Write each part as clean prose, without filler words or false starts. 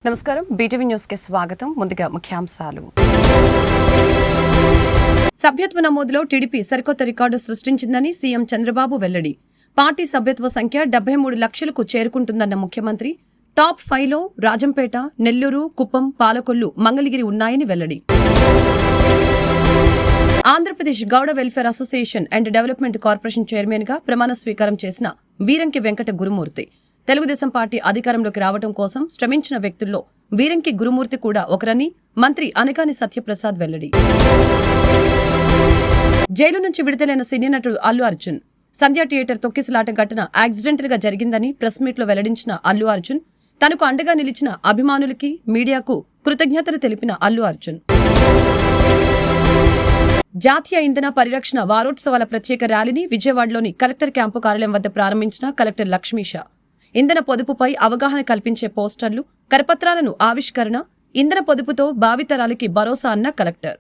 నమస్కారం BTV news కి స్వాగతం. ముందుగా ముఖ్యాంశాలు. సభ్యత్వ నమోదులో టీడీపీ సరికొత్త రికార్డు సృష్టించిందని సీఎం చంద్రబాబు వెల్లడి. పార్టీ సభ్యత్వ సంఖ్య 73 లక్షలకు చేరుకుంటుందన్న ముఖ్యమంత్రి. టాప్ 5లో రాజంపేట, నెల్లూరు, కుప్పం, పాలకొల్లు, మంగళగిరి ఉన్నాయని వెల్లడి. Andhra Pradesh Gouda welfare association and development corporation chairman గా ప్రమాణ స్వీకారం చేసిన వీరంకి వెంకట గురుమూర్తి. తెలుగుదేశం పార్టీ అధికారంలోకి రావడం కోసం శ్రమించిన వ్యక్తుల్లో వీరంకి గురుమూర్తి కూడా ఒకరని మంత్రి అనగాని సత్యప్రసాద్ వెల్లడి. జైలు నుంచి విడుదలైన సినీ నటుడు అల్లు అర్జున్. సంధ్యా థియేటర్ తొక్కిసలాట ఘటన యాక్సిడెంటల్ గా జరిగిందని ప్రెస్ మీట్ లో వెల్లడించిన అల్లు అర్జున్, తనకు అండగా నిలిచిన అభిమానులకి, మీడియాకు కృతజ్ఞతలు తెలిపిన అల్లు అర్జున్. జాతీయ ఇంధన పరిరక్షణ వారోత్సవాల ప్రత్యేక ర్యాలీని విజయవాడలోని కలెక్టర్ క్యాంపు కార్యాలయం వద్ద ప్రారంభించిన కలెక్టర్ లక్ష్మీషా. ఇంధన పొదుపుపై అవగాహన కల్పించే పోస్టర్లు, కరపత్రాలను ఆవిష్కరణ, ఇంధన పొదుపుతో భావితరాలకి భరోసా అన్న కలెక్టర్.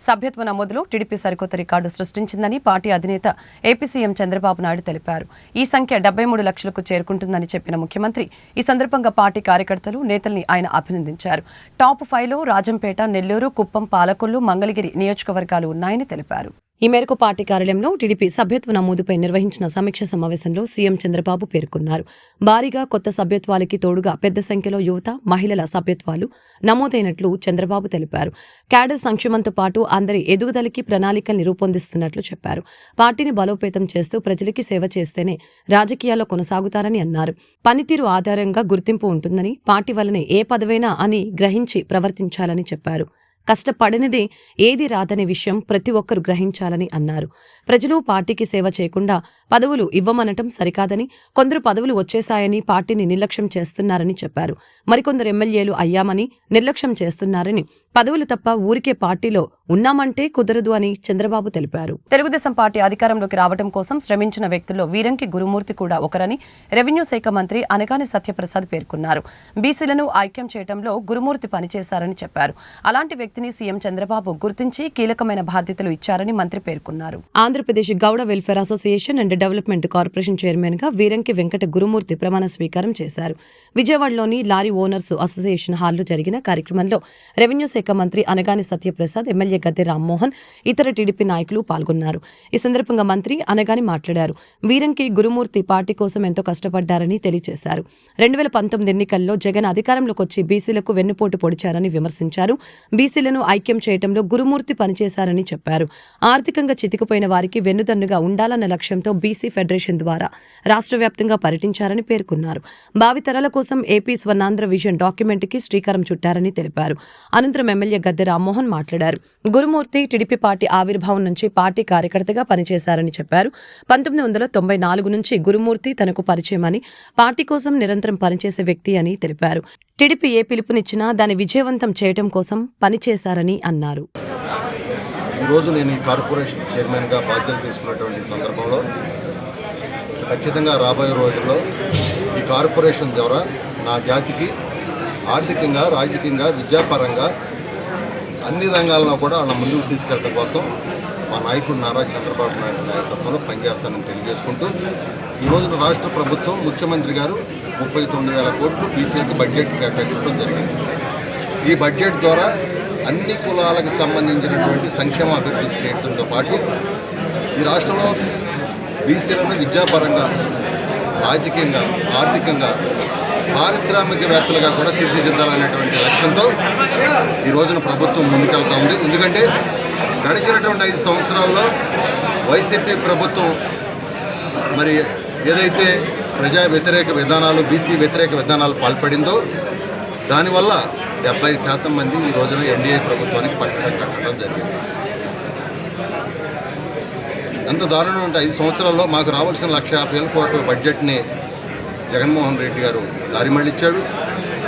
సభ్యత్వ నమోదులో టీడీపీ సరికొత్త రికార్డు సృష్టించిందని పార్టీ అధినేత ఏపీ సీఎం చంద్రబాబు నాయుడు తెలిపారు. ఈ సంఖ్య 73 లక్షలకు చేరుకుంటుందని చెప్పిన ముఖ్యమంత్రి ఈ సందర్భంగా పార్టీ కార్యకర్తలు, నేతల్ని ఆయన అభినందించారు. టాప్ 5లో రాజంపేట, నెల్లూరు, కుప్పం, పాలకొల్లు, మంగళగిరి నియోజకవర్గాలు ఉన్నాయని తెలిపారు. ఈ మేరకు పార్టీ కార్యాలయంలో టీడీపీ సభ్యత్వ నమోదుపై నిర్వహించిన సమీక్ష సమావేశంలో సీఎం చంద్రబాబు పేర్కొన్నారు. భారీగా కొత్త సభ్యత్వాలకి తోడుగా పెద్ద సంఖ్యలో యువత, మహిళల సభ్యత్వాలు నమోదైనట్లు చంద్రబాబు తెలిపారు. క్యాడర్ సంక్షేమంతో పాటు అందరి ఎదుగుదలకి ప్రణాళికల్ని రూపొందిస్తున్నట్లు చెప్పారు. పార్టీని బలోపేతం చేస్తూ ప్రజలకి సేవ చేస్తేనే రాజకీయాల్లో కొనసాగుతారని అన్నారు. పనితీరు ఆధారంగా గుర్తింపు ఉంటుందని, పార్టీ వల్లనే ఏ పదవైనా అని గ్రహించి ప్రవర్తించాలని చెప్పారు. కష్టపడనిదే ఏది రాదనే విషయం ప్రతి ఒక్కరూ గ్రహించాలని అన్నారు. ప్రజలు పార్టీకి సేవ చేయకుండా పదవులు ఇవ్వమనటం సరికాదని, కొందరు పదవులు వచ్చేశాయని పార్టీని నిర్లక్ష్యం చేస్తున్నారని చెప్పారు. మరికొందరు ఎమ్మెల్యేలు అయ్యామని నిర్లక్ష్యం చేస్తున్నారని, పదవులు తప్ప ఊరికే పార్టీలో ఉన్నామంటే కుదరదు అని చంద్రబాబు తెలిపారు. తెలుగుదేశం పార్టీ అధికారంలోకి రావడం కోసం శ్రమించిన వ్యక్తుల్లో వీరంకి గురుమూర్తి కూడా ఒకరని రెవెన్యూ శాఖ మంత్రి అనగాని సత్యప్రసాద్ పేర్కొన్నారు. బీసీలను ఐక్యం చేయడంలో గురుమూర్తి పనిచేశారని చెప్పారు. అలాంటి వ్యక్తిని సీఎం చంద్రబాబు గుర్తించి కీలకమైన బాధ్యతలు ఇచ్చారని మంత్రి పేర్కొన్నారు. Andhra Pradesh Gouda welfare association and development corporation chairman గా వీరంకి వెంకట గురుమూర్తి ప్రమాణ స్వీకారం చేశారు. విజయవాడలోని లారీ ఓనర్స్ అసోసియేషన్ హాల్లో జరిగిన కార్యక్రమంలో రెవెన్యూ శాఖ మంత్రి అనగాని సత్యప్రసాద్, ఎమ్మెల్యే గద్దె రామ్మోహన్, ఇతర టీడీపీ నాయకులు పాల్గొన్నారు. ఈ సందర్భంగా మంత్రి అనగాని మాట్లాడారు. వీరంకి గురుమూర్తి పార్టీ కోసం ఎంతో కష్టపడ్డారని తెలియజేశారు. 2019 ఎన్నికల్లో జగన్ అధికారంలోకి వచ్చి బీసీలకు వెన్నుపోటు పొడిచారని విమర్శించారు. బీసీలను ఐక్యం చేయడంలో గురుమూర్తి పనిచేశారని చెప్పారు. ఆర్థికంగా చితికిపోయిన వారికి వెన్నుదన్నుగా ఉండాలన్న లక్ష్యంతో బీసీ ఫెడరేషన్ ద్వారా రాష్ట్ర వ్యాప్తంగా పర్యటించారని పేర్కొన్నారు. భావితరాల కోసం ఏపీ స్వర్ణాంధ్ర విజన్ డాక్యుమెంట్కి శ్రీకారం చుట్టారని తెలిపారు. అనంతరం ఎమ్మెల్యే గద్దె రామ్మోహన్ మాట్లాడారు. గురుమూర్తి టీడీపీ పార్టీ ఆవిర్భావం నుంచి పార్టీ కార్యకర్తగా పనిచేశారని చెప్పారు. 1994 నుంచి గురుమూర్తి తనకు పరిచయమని, పార్టీ కోసం నిరంతరం పనిచేసే వ్యక్తి అని తెలిపారు. టీడీపీ ఏ పిలుపునిచ్చినా దాన్ని విజయవంతం చేయడం కోసం పనిచేశారని అన్నారు. ఈరోజు నేను ఈ కార్పొరేషన్ చైర్మన్గా బాధ్యతలు తీసుకున్నటువంటి సందర్భంలో ఖచ్చితంగా రాబోయే రోజుల్లో ఈ కార్పొరేషన్ ద్వారా నా జాతికి ఆర్థికంగా, రాజకీయంగా, విద్యాపరంగా అన్ని రంగాల్లో కూడా వాళ్ళ ముందుకు తీసుకెళ్ళడం కోసం మా నాయకుడు నారా చంద్రబాబు నాయుడు నాయకత్వంలో పనిచేస్తానని తెలియజేసుకుంటూ ఈ రోజున రాష్ట్ర ప్రభుత్వం, ముఖ్యమంత్రి గారు 39,000 కోట్లు బీసీకి బడ్జెట్ కేటాయించడం జరిగింది. ఈ బడ్జెట్ ద్వారా అన్ని కులాలకు సంబంధించినటువంటి సంక్షేమ అభివృద్ధి చేయడంతో పాటు ఈ రాష్ట్రంలో బీసీలను విద్యాపరంగా, రాజకీయంగా, ఆర్థికంగా, పారిశ్రామికవేత్తలుగా కూడా తీర్చిదిద్దాలనేటువంటి లక్ష్యంతో ఈ రోజున ప్రభుత్వం ముందుకెళ్తా ఉంది. ఎందుకంటే గడిచినటువంటి 5 సంవత్సరాల్లో వైసీపీ ప్రభుత్వం మరి ఏదైతే ప్రజా వ్యతిరేక విధానాలు, బీసీ వ్యతిరేక విధానాలు పాల్పడిందో దానివల్ల 70% మంది ఈ రోజున ఎన్డీఏ ప్రభుత్వానికి కట్టడం జరిగింది. ఎంత దారుణం అంటే 5 సంవత్సరాల్లో మాకు రావాల్సిన 1,50,000 కోట్ల బడ్జెట్ని జగన్మోహన్ రెడ్డి గారు దారి మళ్ళించాడు.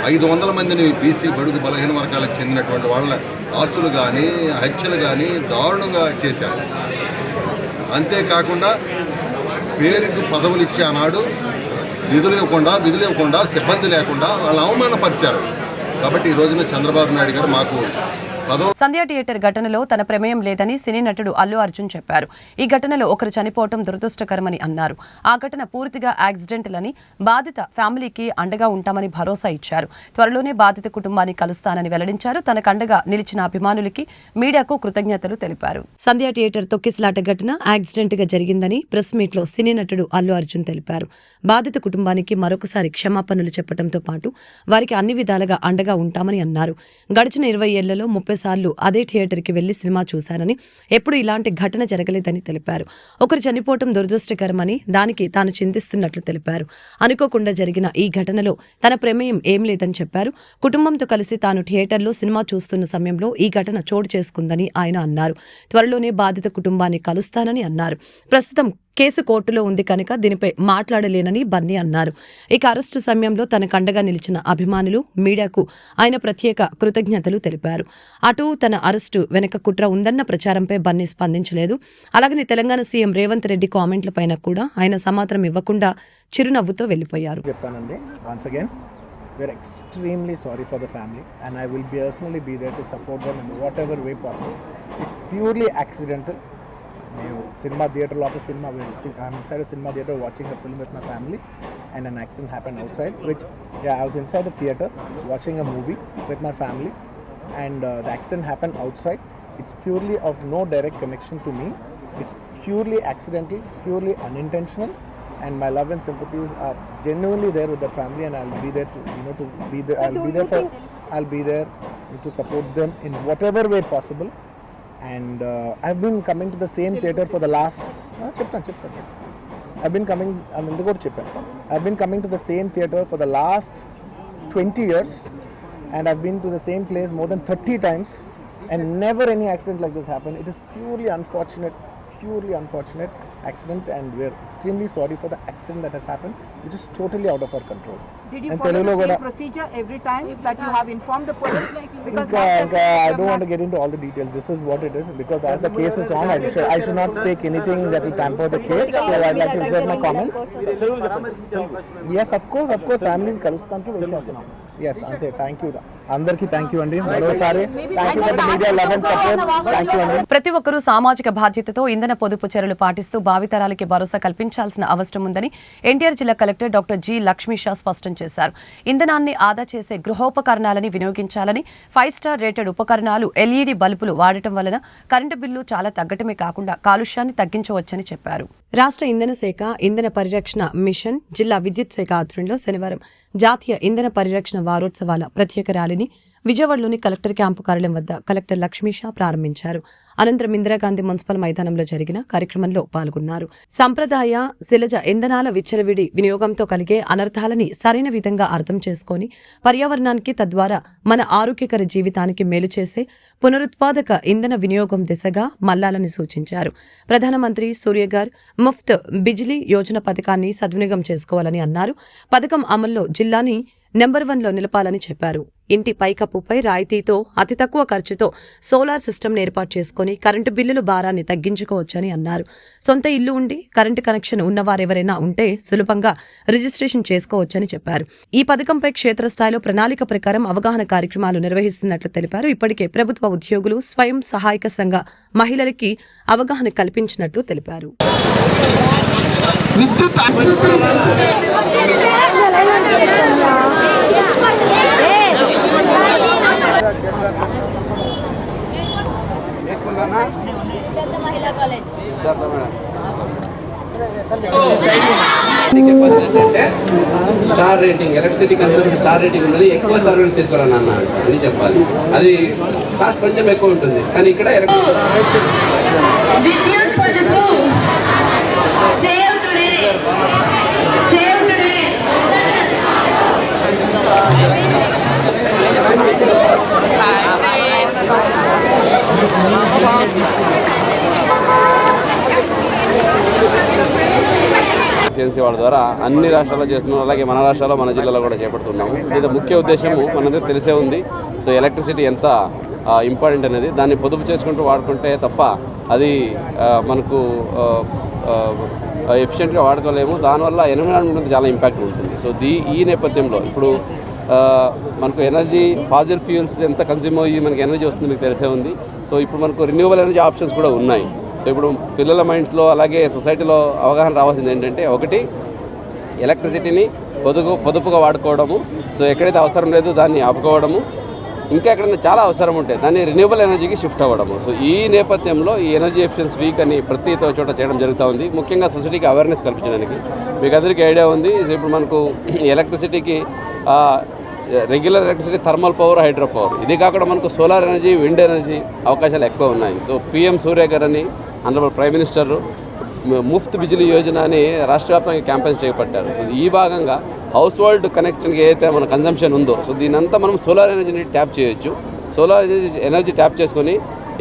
500 మందిని బీసీ బడుగు బలహీన వర్గాలకు చెందినటువంటి వాళ్ళ ఆస్తులు కానీ, హత్యలు కానీ దారుణంగా చేశారు. అంతేకాకుండా పేరుకు పదవులు ఇచ్చే ఆనాడు విధులు ఇవ్వకుండా, సిబ్బంది లేకుండా వాళ్ళని అవమానపరిచారు. కాబట్టి ఈ రోజున చంద్రబాబు నాయుడు గారు మాకు సంధ్యా థియేటర్ ఘటనలో తన ప్రమేయం లేదని సినీ నటుడు అల్లు అర్జున్ చెప్పారు. ఈ ఘటనలో ఒకరు చనిపోవడం దురదృష్టకరమని అన్నారు. ఆ ఘటన పూర్తిగా యాక్సిడెంటల్ బాధిత ఫ్యామిలీకి అండగా ఉంటామని భరోసా ఇచ్చారు. త్వరలోనే బాధిత కుటుంబాన్ని కలుస్తానని వెల్లడించారు. తనకు అండగా నిలిచిన అభిమానులకి, మీడియాకు కృతజ్ఞతలు తెలిపారు. సంధ్యా థియేటర్ తొక్కిసలాట ఘటన యాక్సిడెంట్ గా జరిగిందని ప్రెస్ మీట్ లో సినీ నటుడు అల్లు అర్జున్ తెలిపారు. బాధిత కుటుంబానికి మరొకసారి క్షమాపణలు చెప్పడంతో పాటు వారికి అన్ని విధాలుగా అండగా ఉంటామని అన్నారు. గడిచిన 20 ఏళ్లలో 30 సార్లు అదే థియేటర్కి వెళ్లి సినిమా చూశానని, ఎప్పుడు ఇలాంటి ఘటన జరగలేదని తెలిపారు. ఒకరు చనిపోవటం దురదృష్టకరమని దానికి తాను చింతిస్తున్నట్లు తెలిపారు. అనుకోకుండా జరిగిన ఈ ఘటనలో తన ప్రమేయం ఏం లేదని చెప్పారు. కుటుంబంతో కలిసి తాను థియేటర్లో సినిమా చూస్తున్న సమయంలో ఈ ఘటన చోటు చేసుకుందని ఆయన అన్నారు. త్వరలోనే బాధిత కుటుంబాన్ని కలుస్తానని అన్నారు. ప్రస్తుతం కేసు కోర్టులో ఉంది కనుక దీనిపై మాట్లాడలేనని బన్నీ అన్నారు. ఇక అరెస్టు సమయంలో తనకు అండగా నిలిచిన అభిమానులు, మీడియాకు ఆయన ప్రత్యేక కృతజ్ఞతలు తెలిపారు. అటు తన అరెస్టు వెనక కుట్ర ఉందన్న ప్రచారంపై బన్నీ స్పందించలేదు. అలాగని తెలంగాణ సీఎం రేవంత్ రెడ్డి కామెంట్లపైన కూడా ఆయన సమాధానం ఇవ్వకుండా చిరునవ్వుతో వెళ్లిపోయారు. We're extremely sorry for the family, and I will personally be there to support them in whatever way possible. It's purely accidental. Cinema theatre, lot of cinema. I'm inside a cinema theatre watching a film with my family, and an accident happened outside. I was inside a theatre watching a movie with my family, and the accident happened outside. It's purely of no direct connection to me. It's purely accidental, purely unintentional. And my love and sympathies are genuinely there with the family, and I'll be there to be there. I'll be there to support them in whatever way possible. And I've been coming to the same theatre for the last. I've been coming. I've been coming to the same theatre for the last 20 years, and I've been to the same place more than 30 times, and never any accident like this happened. It is purely unfortunate accident, and we're extremely sorry for the accident that has happened, which is totally out of our control. Did you follow the same procedure every time that you have informed the police? Because I don't want to get into all the details. This is what it is, because as the case is on, I should not speak anything that will tamper the case. So I'd like to reserve my comments. Yes, of course, family kalustantu wait chestunam. Yes, ante. Thank you. అందరికీ thank you అండి. మరోసారి thank you for the media love and support. Thank you అండి. ప్రతి ఒక్కరూ సామాజిక బాధ్యతతో ఇంధన పొదుపు చర్యలు పాటిస్తూ భావితరాలకి భరోసా కల్పించాల్సిన అవసరం ఉందని ఎన్టీఆర్ జిల్లా కలెక్టర్ డాక్టర్ జి లక్ష్మీషా స్పష్టం చేశారు. ఇంధనాన్ని ఆదా చేసే గృహోపకరణాలని వినియోగించాలని, 5 స్టార్ రేటెడ్ ఉపకరణాలు, LED బల్బులు వాడటం వలన కరెంటు బిల్లు చాలా తగ్గటమే కాకుండా కాలుష్యాన్ని తగ్గించవచ్చని చెప్పారు. రాష్ట్ర ఇంధన శాఖ ఇంధన పరిరక్షణ మిషన్, జిల్లా విద్యుత్ శాఖ ఆధ్వర్యంలో శనివారం జాతీయ ఇంధన పరిరక్షణ వారోత్సవాల ప్రత్యేక ర్యాలీని విజయవాడలోని కలెక్టర్ క్యాంపు కార్యాలయం వద్ద కలెక్టర్ లక్ష్మీషా ప్రారంభించారు. అనంతరం ఇందిరాగాంధీ మున్సిపల్ మైదానంలో జరిగిన కార్యక్రమంలో పాల్గొన్నారు. సంప్రదాయ శిలజ ఇంధనాల విచ్చలవిడి వినియోగంతో కలిగే అనర్థాలని సరైన విధంగా అర్థం చేసుకుని పర్యావరణానికి, తద్వారా మన ఆరోగ్యకర జీవితానికి మేలు చేసే పునరుత్పాదక ఇంధన వినియోగం దిశగా మళ్లాలని సూచించారు. ప్రధానమంత్రి సూర్యఘర్ ముఫ్త్ బిజిలీ యోజన పథకాన్ని సద్వినియోగం చేసుకోవాలని అన్నారు. పథకం అమల్లో జిల్లాని నెంబర్ 1లో నిలపాలని చెప్పారు. ఇంటి పైకప్పుపై రాయితీతో అతి తక్కువ ఖర్చుతో సోలార్ సిస్టమ్ ఏర్పాటు చేసుకుని కరెంటు బిల్లుల భారాన్ని తగ్గించుకోవచ్చని అన్నారు. సొంత ఇల్లు ఉండి కరెంటు కనెక్షన్ ఉన్నవారెవరైనా ఉంటే సులభంగా రిజిస్ట్రేషన్ చేసుకోవచ్చని చెప్పారు. ఈ పథకంపై క్షేత్రస్థాయిలో ప్రణాళిక ప్రకారం అవగాహన కార్యక్రమాలు నిర్వహిస్తున్నట్లు తెలిపారు. ఇప్పటికే ప్రభుత్వ ఉద్యోగులు, స్వయం సహాయక సంఘ మహిళలకి అవగాహన కల్పించినట్లు తెలిపారు. Star rating, electricity consumption star rating ఉన్నది, ఎక్కువ స్టార్ రేటింగ్ తీసుకోవాలని అన్నాను అని చెప్పాలి. అది కాస్ట్ కొంచెం ఎక్కువ ఉంటుంది, కానీ ఇక్కడ ఏజెన్సీ వాళ్ళ ద్వారా అన్ని రాష్ట్రాల్లో చేస్తున్నాం, అలాగే మన రాష్ట్రాల్లో, మన జిల్లాలో కూడా చేపడుతున్నాము. ఇది ముఖ్య ఉద్దేశము మనందరికీ తెలిసే ఉంది. సో ఎలక్ట్రిసిటీ ఎంత ఇంపార్టెంట్ అనేది, దాన్ని పొదుపు చేసుకుంటూ వాడుకుంటే తప్ప అది మనకు ఎఫిషియెంట్గా వాడుకోలేము. దానివల్ల ఎన్విరాన్మెంట్ మీద చాలా ఇంపాక్ట్ ఉంటుంది. సో ఈ నేపథ్యంలో ఇప్పుడు మనకు ఎనర్జీ ఫాజిల్ ఫ్యూయల్స్ ఎంత కన్స్యూమ్ అయ్యి మనకి ఎనర్జీ వస్తుంది మీకు తెలిసే ఉంది. సో ఇప్పుడు మనకు రెన్యూవబుల్ ఎనర్జీ ఆప్షన్స్ కూడా ఉన్నాయి. సో ఇప్పుడు పిల్లల మైండ్స్లో అలాగే సొసైటీలో అవగాహన రావాల్సింది ఏంటంటే, ఒకటి ఎలక్ట్రిసిటీని పొదుపుగా వాడుకోవడము, సో ఎక్కడైతే అవసరం లేదు దాన్ని ఆపుకోవడము, ఇంకా ఎక్కడైనా చాలా అవసరం ఉంటే దాన్ని రెన్యూవబుల్ ఎనర్జీకి షిఫ్ట్ అవ్వడము. సో ఈ నేపథ్యంలో ఈ ఎనర్జీ ఎఫిషియన్స్ వీక్ అని ప్రతి చోట చేయడం జరుగుతూ ఉంది, ముఖ్యంగా సొసైటీకి అవేర్నెస్ కల్పించడానికి. మీకు అందరికీ ఐడియా ఉంది, ఇప్పుడు మనకు ఎలక్ట్రిసిటీకి regular electricity, thermal power, hydro power, ఇది కాకుండా మనకు సోలార్ ఎనర్జీ, విండ్ ఎనర్జీ అవకాశాలు ఎక్కువ ఉన్నాయి. సో PM సూర్య గారు అని honourable prime minister Muft Bijli Yojana అని రాష్ట్ర వ్యాప్తంగా క్యాంపెయిన్స్ చేపట్టారు. సో ఈ భాగంగా హౌస్ హోల్డ్ కనెక్షన్కి ఏదైతే మన కన్జంప్షన్ ఉందో, సో దీనంతా మనం సోలార్ ఎనర్జీని ట్యాప్ చేయొచ్చు. సోలార్ ఎనర్జీ ట్యాప్ చేసుకొని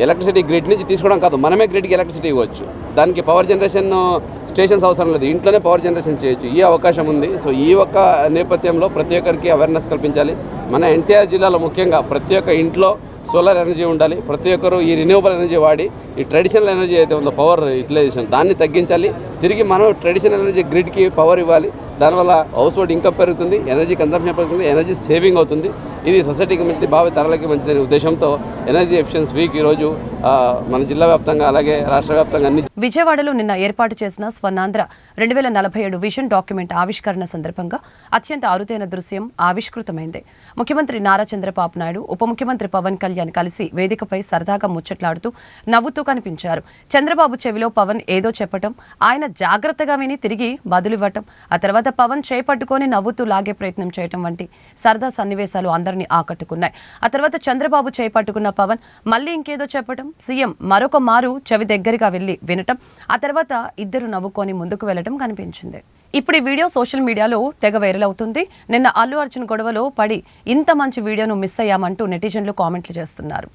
ఎలక్ట్రిసిటీ గ్రిడ్ నుంచి తీసుకోవడం కాదు, మనమే గ్రిడ్కి ఎలక్ట్రిసిటీ ఇవ్వచ్చు. దానికి పవర్ జనరేషన్ స్టేషన్స్ అవసరం లేదు, ఇంట్లోనే పవర్ జనరేషన్ చేయొచ్చు. ఈ అవకాశం ఉంది. సో ఈ ఒక్క నేపథ్యంలో ప్రతి ఒక్కరికి అవేర్నెస్ కల్పించాలి. మన ఎన్టీఆర్ జిల్లాలో ముఖ్యంగా ప్రతి ఒక్క ఇంట్లో సోలార్ ఎనర్జీ ఉండాలి. ప్రతి ఒక్కరు ఈ రిన్యూవబుల్ ఎనర్జీ వాడి ఈ ట్రెడిషనల్ ఎనర్జీ అయితే ఉందో పవర్ యూటిలైజేషన్ దాన్ని తగ్గించాలి. తిరిగి మనం ట్రెడిషనల్ ఎనర్జీ గ్రిడ్కి పవర్ ఇవ్వాలి. దానివల్ల హౌస్ హోల్డ్ ఇన్కమ్ పెరుగుతుంది, ఎనర్జీ కన్సంప్షన్ పెరుగుతుంది, ఎనర్జీ సేవింగ్ అవుతుంది. ఇది సొసైటీకి మంచిది, భావి తరాలకి మంచిదనే ఉద్దేశంతో ఎనర్జీ ఎఫిషియన్స్ వీక్ ఈరోజు మన జిల్లా వ్యాప్తంగా అలాగే రాష్ట్ర వ్యాప్తంగా అన్ని. విజయవాడలో నిన్న ఏర్పాటు చేసిన స్వర్ణాంధ్ర 2047 విజన్ డాక్యుమెంట్ ఆవిష్కరణ సందర్భంగా అత్యంత అరుదైన దృశ్యం ఆవిష్కృతమైంది. ముఖ్యమంత్రి నారా చంద్రబాబు నాయుడు, ఉప ముఖ్యమంత్రి పవన్ కళ్యాణ్ కలిసి వేదికపై సరదాగా ముచ్చట్లాడుతూ నవ్వుతూ కనిపించారు. చంద్రబాబు చెవిలో పవన్ ఏదో చెప్పటం, ఆయన జాగ్రత్తగా విని తిరిగి బదులివ్వటం, ఆ తర్వాత పవన్ చేపట్టుకొని నవ్వుతూ లాగే ప్రయత్నం చేయటం వంటి సరదా సన్నివేశాలు అందరినీ ఆకట్టుకున్నాయి. ఆ తర్వాత చంద్రబాబు చేపట్టుకున్న పవన్ మళ్ళీ ఇంకేదో చెప్పటం, సీఎం మరొక మారు చెవి దగ్గరగా వెళ్లి వినటం, ఆ తర్వాత ఇద్దరు నవ్వుకొని ముందుకు వెళ్లటం కనిపించింది. ఇప్పుడు ఈ వీడియో సోషల్ మీడియాలో తెగ వైరల్ అవుతుంది. నిన్న అల్లు అర్జున్ గొడవలో పడి ఇంత మంచి వీడియోను మిస్ అయ్యామంటూ నెటిజన్లు కామెంట్లు చేస్తున్నారు.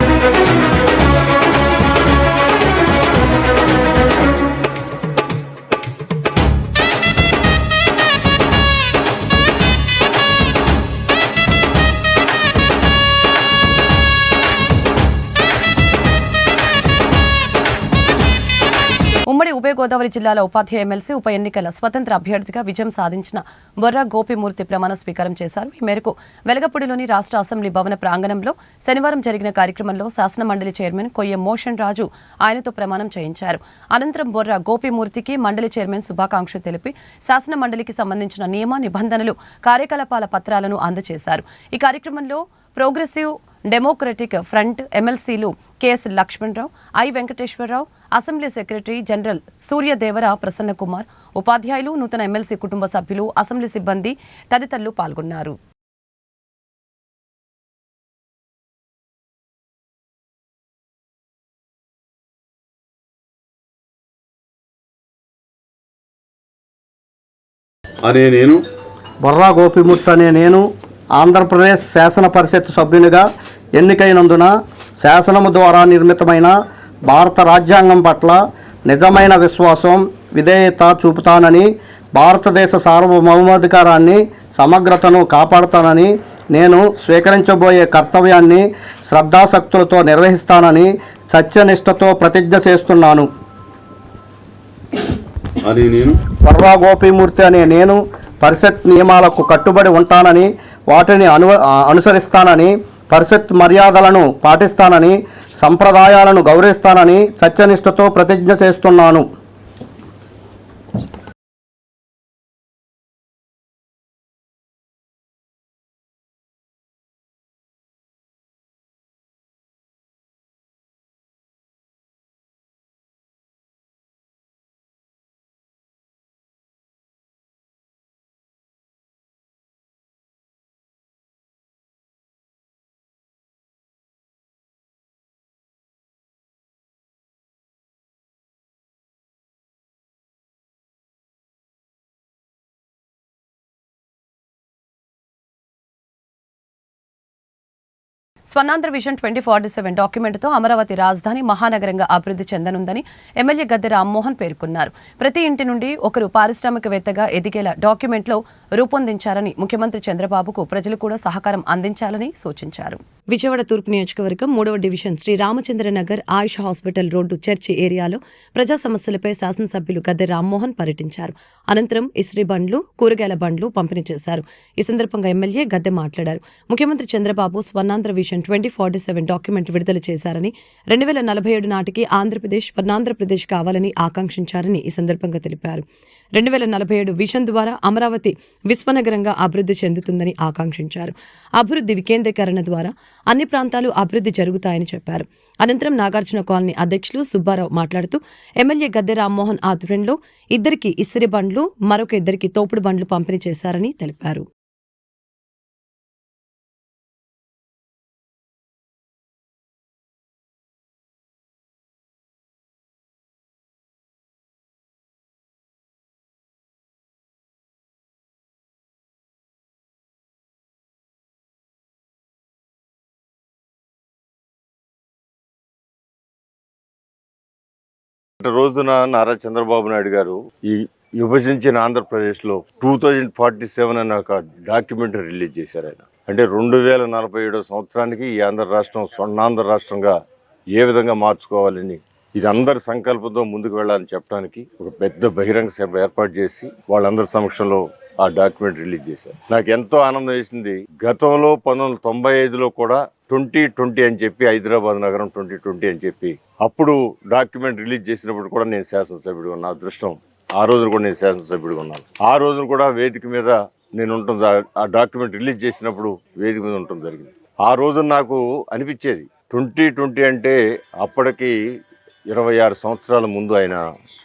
ఉమ్మడి ఉభయ గోదావరి జిల్లాల ఉపాధ్యాయ ఎమ్మెల్సీ ఉప ఎన్నికల స్వతంత్ర అభ్యర్థిగా విజయం సాధించిన బొర్రా గోపిమూర్తి ప్రమాణ స్వీకారం చేశారు. ఈ మేరకు వెలగపూడిలోని రాష్ట్ర అసెంబ్లీ భవన ప్రాంగణంలో శనివారం జరిగిన కార్యక్రమంలో శాసనమండలి చైర్మన్ కొయ్య మోషన్ రాజు ఆయనతో ప్రమాణం చేయించారు. అనంతరం బొర్రా గోపిమూర్తికి మండలి చైర్మన్ శుభాకాంక్షలు తెలిపి శాసన మండలికి సంబంధించిన నియమ నిబంధనలు, కార్యకలాపాల పత్రాలను అందజేశారు. ఈ కార్యక్రమంలో ప్రోగ్రెసివ్ డెమోక్రటిక్ ఫ్రంట్ ఎమ్మెల్సీలు K S Lakshmana Rao, I Venkateswara Rao, assembly secretary general Suryadevara Prasanna Kumar, ఉపాధ్యాయులు, నూతన ఎమ్మెల్సీ కుటుంబ సభ్యులు, అసెంబ్లీ సిబ్బంది తదితరులు పాల్గొన్నారు. బొర్రా గోపిమూర్తి అనే నేను ఆంధ్రప్రదేశ్ శాసన పరిషత్ సభ్యునిగా ఎన్నికైనందున శాసనము ద్వారా నిర్మితమైన భారత రాజ్యాంగం పట్ల నిజమైన విశ్వాసం, విధేయత చూపుతానని, భారతదేశ సార్వభౌమాధికారాన్ని, సమగ్రతను కాపాడుతానని, నేను స్వీకరించబోయే కర్తవ్యాన్ని శ్రద్ధాశక్తులతో నిర్వహిస్తానని సత్యనిష్టతో ప్రతిజ్ఞ చేస్తున్నాను. బొర్రా గోపిమూర్తి అనే నేను పరిషత్ నియమాలకు కట్టుబడి ఉంటానని, వాటిని అనుసరిస్తానని, పరిషత్ మర్యాదలను పాటిస్తానని, సంప్రదాయాలను గౌరవిస్తానని సత్యనిష్టతో ప్రతిజ్ఞ చేస్తున్నాను. స్వర్ణాంధ్ర విజన్ 2047 డాక్యుమెంట్తో అమరావతి రాజధాని మహానగరంగా అభివృద్ధి చెందనుందని ఎమ్మెల్యే గద్దె రామ్మోహన్ పేర్కొన్నారు. ప్రతి ఇంటి నుండి ఒకరు పారిశ్రామికవేత్తగా ఎదిగేలా డాక్యుమెంట్లో రూపొందించారని ముఖ్యమంత్రి చంద్రబాబుకు ప్రజలు కూడా సహకారం అందించాలని సూచించారు. విజయవాడ తూర్పు నియోజకవర్గం 3వ డివిజన్ శ్రీ రామచంద్రనగర్ ఆయుష్ హాస్పిటల్ రోడ్డు చర్చి ఏరియాలో ప్రజా సమస్యలపై శాసనసభ్యులు గద్దె రామ్మోహన్ పర్యటించారు. అనంతరం ఇస్త్రీ బండ్లు, కూరగాయల బండ్లు పంపిణీ చేశారు. ఈ సందర్భంగా ఎమ్మెల్యే గద్దె మాట్లాడారు. ముఖ్యమంత్రి చంద్రబాబు స్వర్ణాంధ్ర విజన్ 2047 డాక్యుమెంట్ విడుదల చేశారని, 2047 నాటికి ఆంధ్రప్రదేశ్ స్వర్ణాంధ్రప్రదేశ్ కావాలని ఆకాంక్షించారని ఈ సందర్భంగా తెలిపారు. 2047 విజన్ ద్వారా అమరావతి విశ్వనగరంగా అభివృద్ధి చెందుతుందని ఆకాంక్షించారు. అభివృద్ధి వికేంద్రీకరణ ద్వారా అన్ని ప్రాంతాలు అభివృద్ధి జరుగుతాయని చెప్పారు. అనంతరం నాగార్జున కాలనీ అధ్యక్షులు సుబ్బారావు మాట్లాడుతూ ఎమ్మెల్యే గద్దె రామ్మోహన్ ఆధ్వర్యంలో 2 ఇస్త్రీ బండ్లు, మరొక 2 తోపుడు బండ్లు పంపిణీ చేశారని తెలిపారు. రోజున నారా చంద్రబాబు నాయుడు గారు ఈ విభజించిన ఆంధ్రప్రదేశ్లో 2047 అనే ఒక డాక్యుమెంట్ రిలీజ్ చేశారు. ఆయన అంటే 2047 సంవత్సరానికి ఈ ఆంధ్ర రాష్ట్రం స్వర్ణాంధ్ర రాష్ట్రంగా ఏ విధంగా మార్చుకోవాలని, ఇది అందరి సంకల్పంతో ముందుకు వెళ్ళాలని చెప్పడానికి ఒక పెద్ద బహిరంగ సభ ఏర్పాటు చేసి వాళ్ళందరి సమక్షంలో ఆ డాక్యుమెంట్ రిలీజ్ చేశారు. నాకు ఎంతో ఆనందం వేసింది. గతంలో 1995లో కూడా 2020 అని చెప్పి, హైదరాబాద్ నగరం 2020 అని చెప్పి అప్పుడు డాక్యుమెంట్ రిలీజ్ చేసినప్పుడు కూడా నేను శాసనసభ్యుడిగా ఉన్నా. అదృష్టం ఆ రోజున కూడా నేను శాసనసభ్యుడిగా ఉన్నాను. ఆ రోజున కూడా వేదిక మీద నేను ఉండటం, ఆ డాక్యుమెంట్ రిలీజ్ చేసినప్పుడు వేదిక మీద ఉండటం జరిగింది. ఆ రోజున నాకు అనిపించేది 2020 అంటే అప్పటికి 26 సంవత్సరాల ముందు ఆయన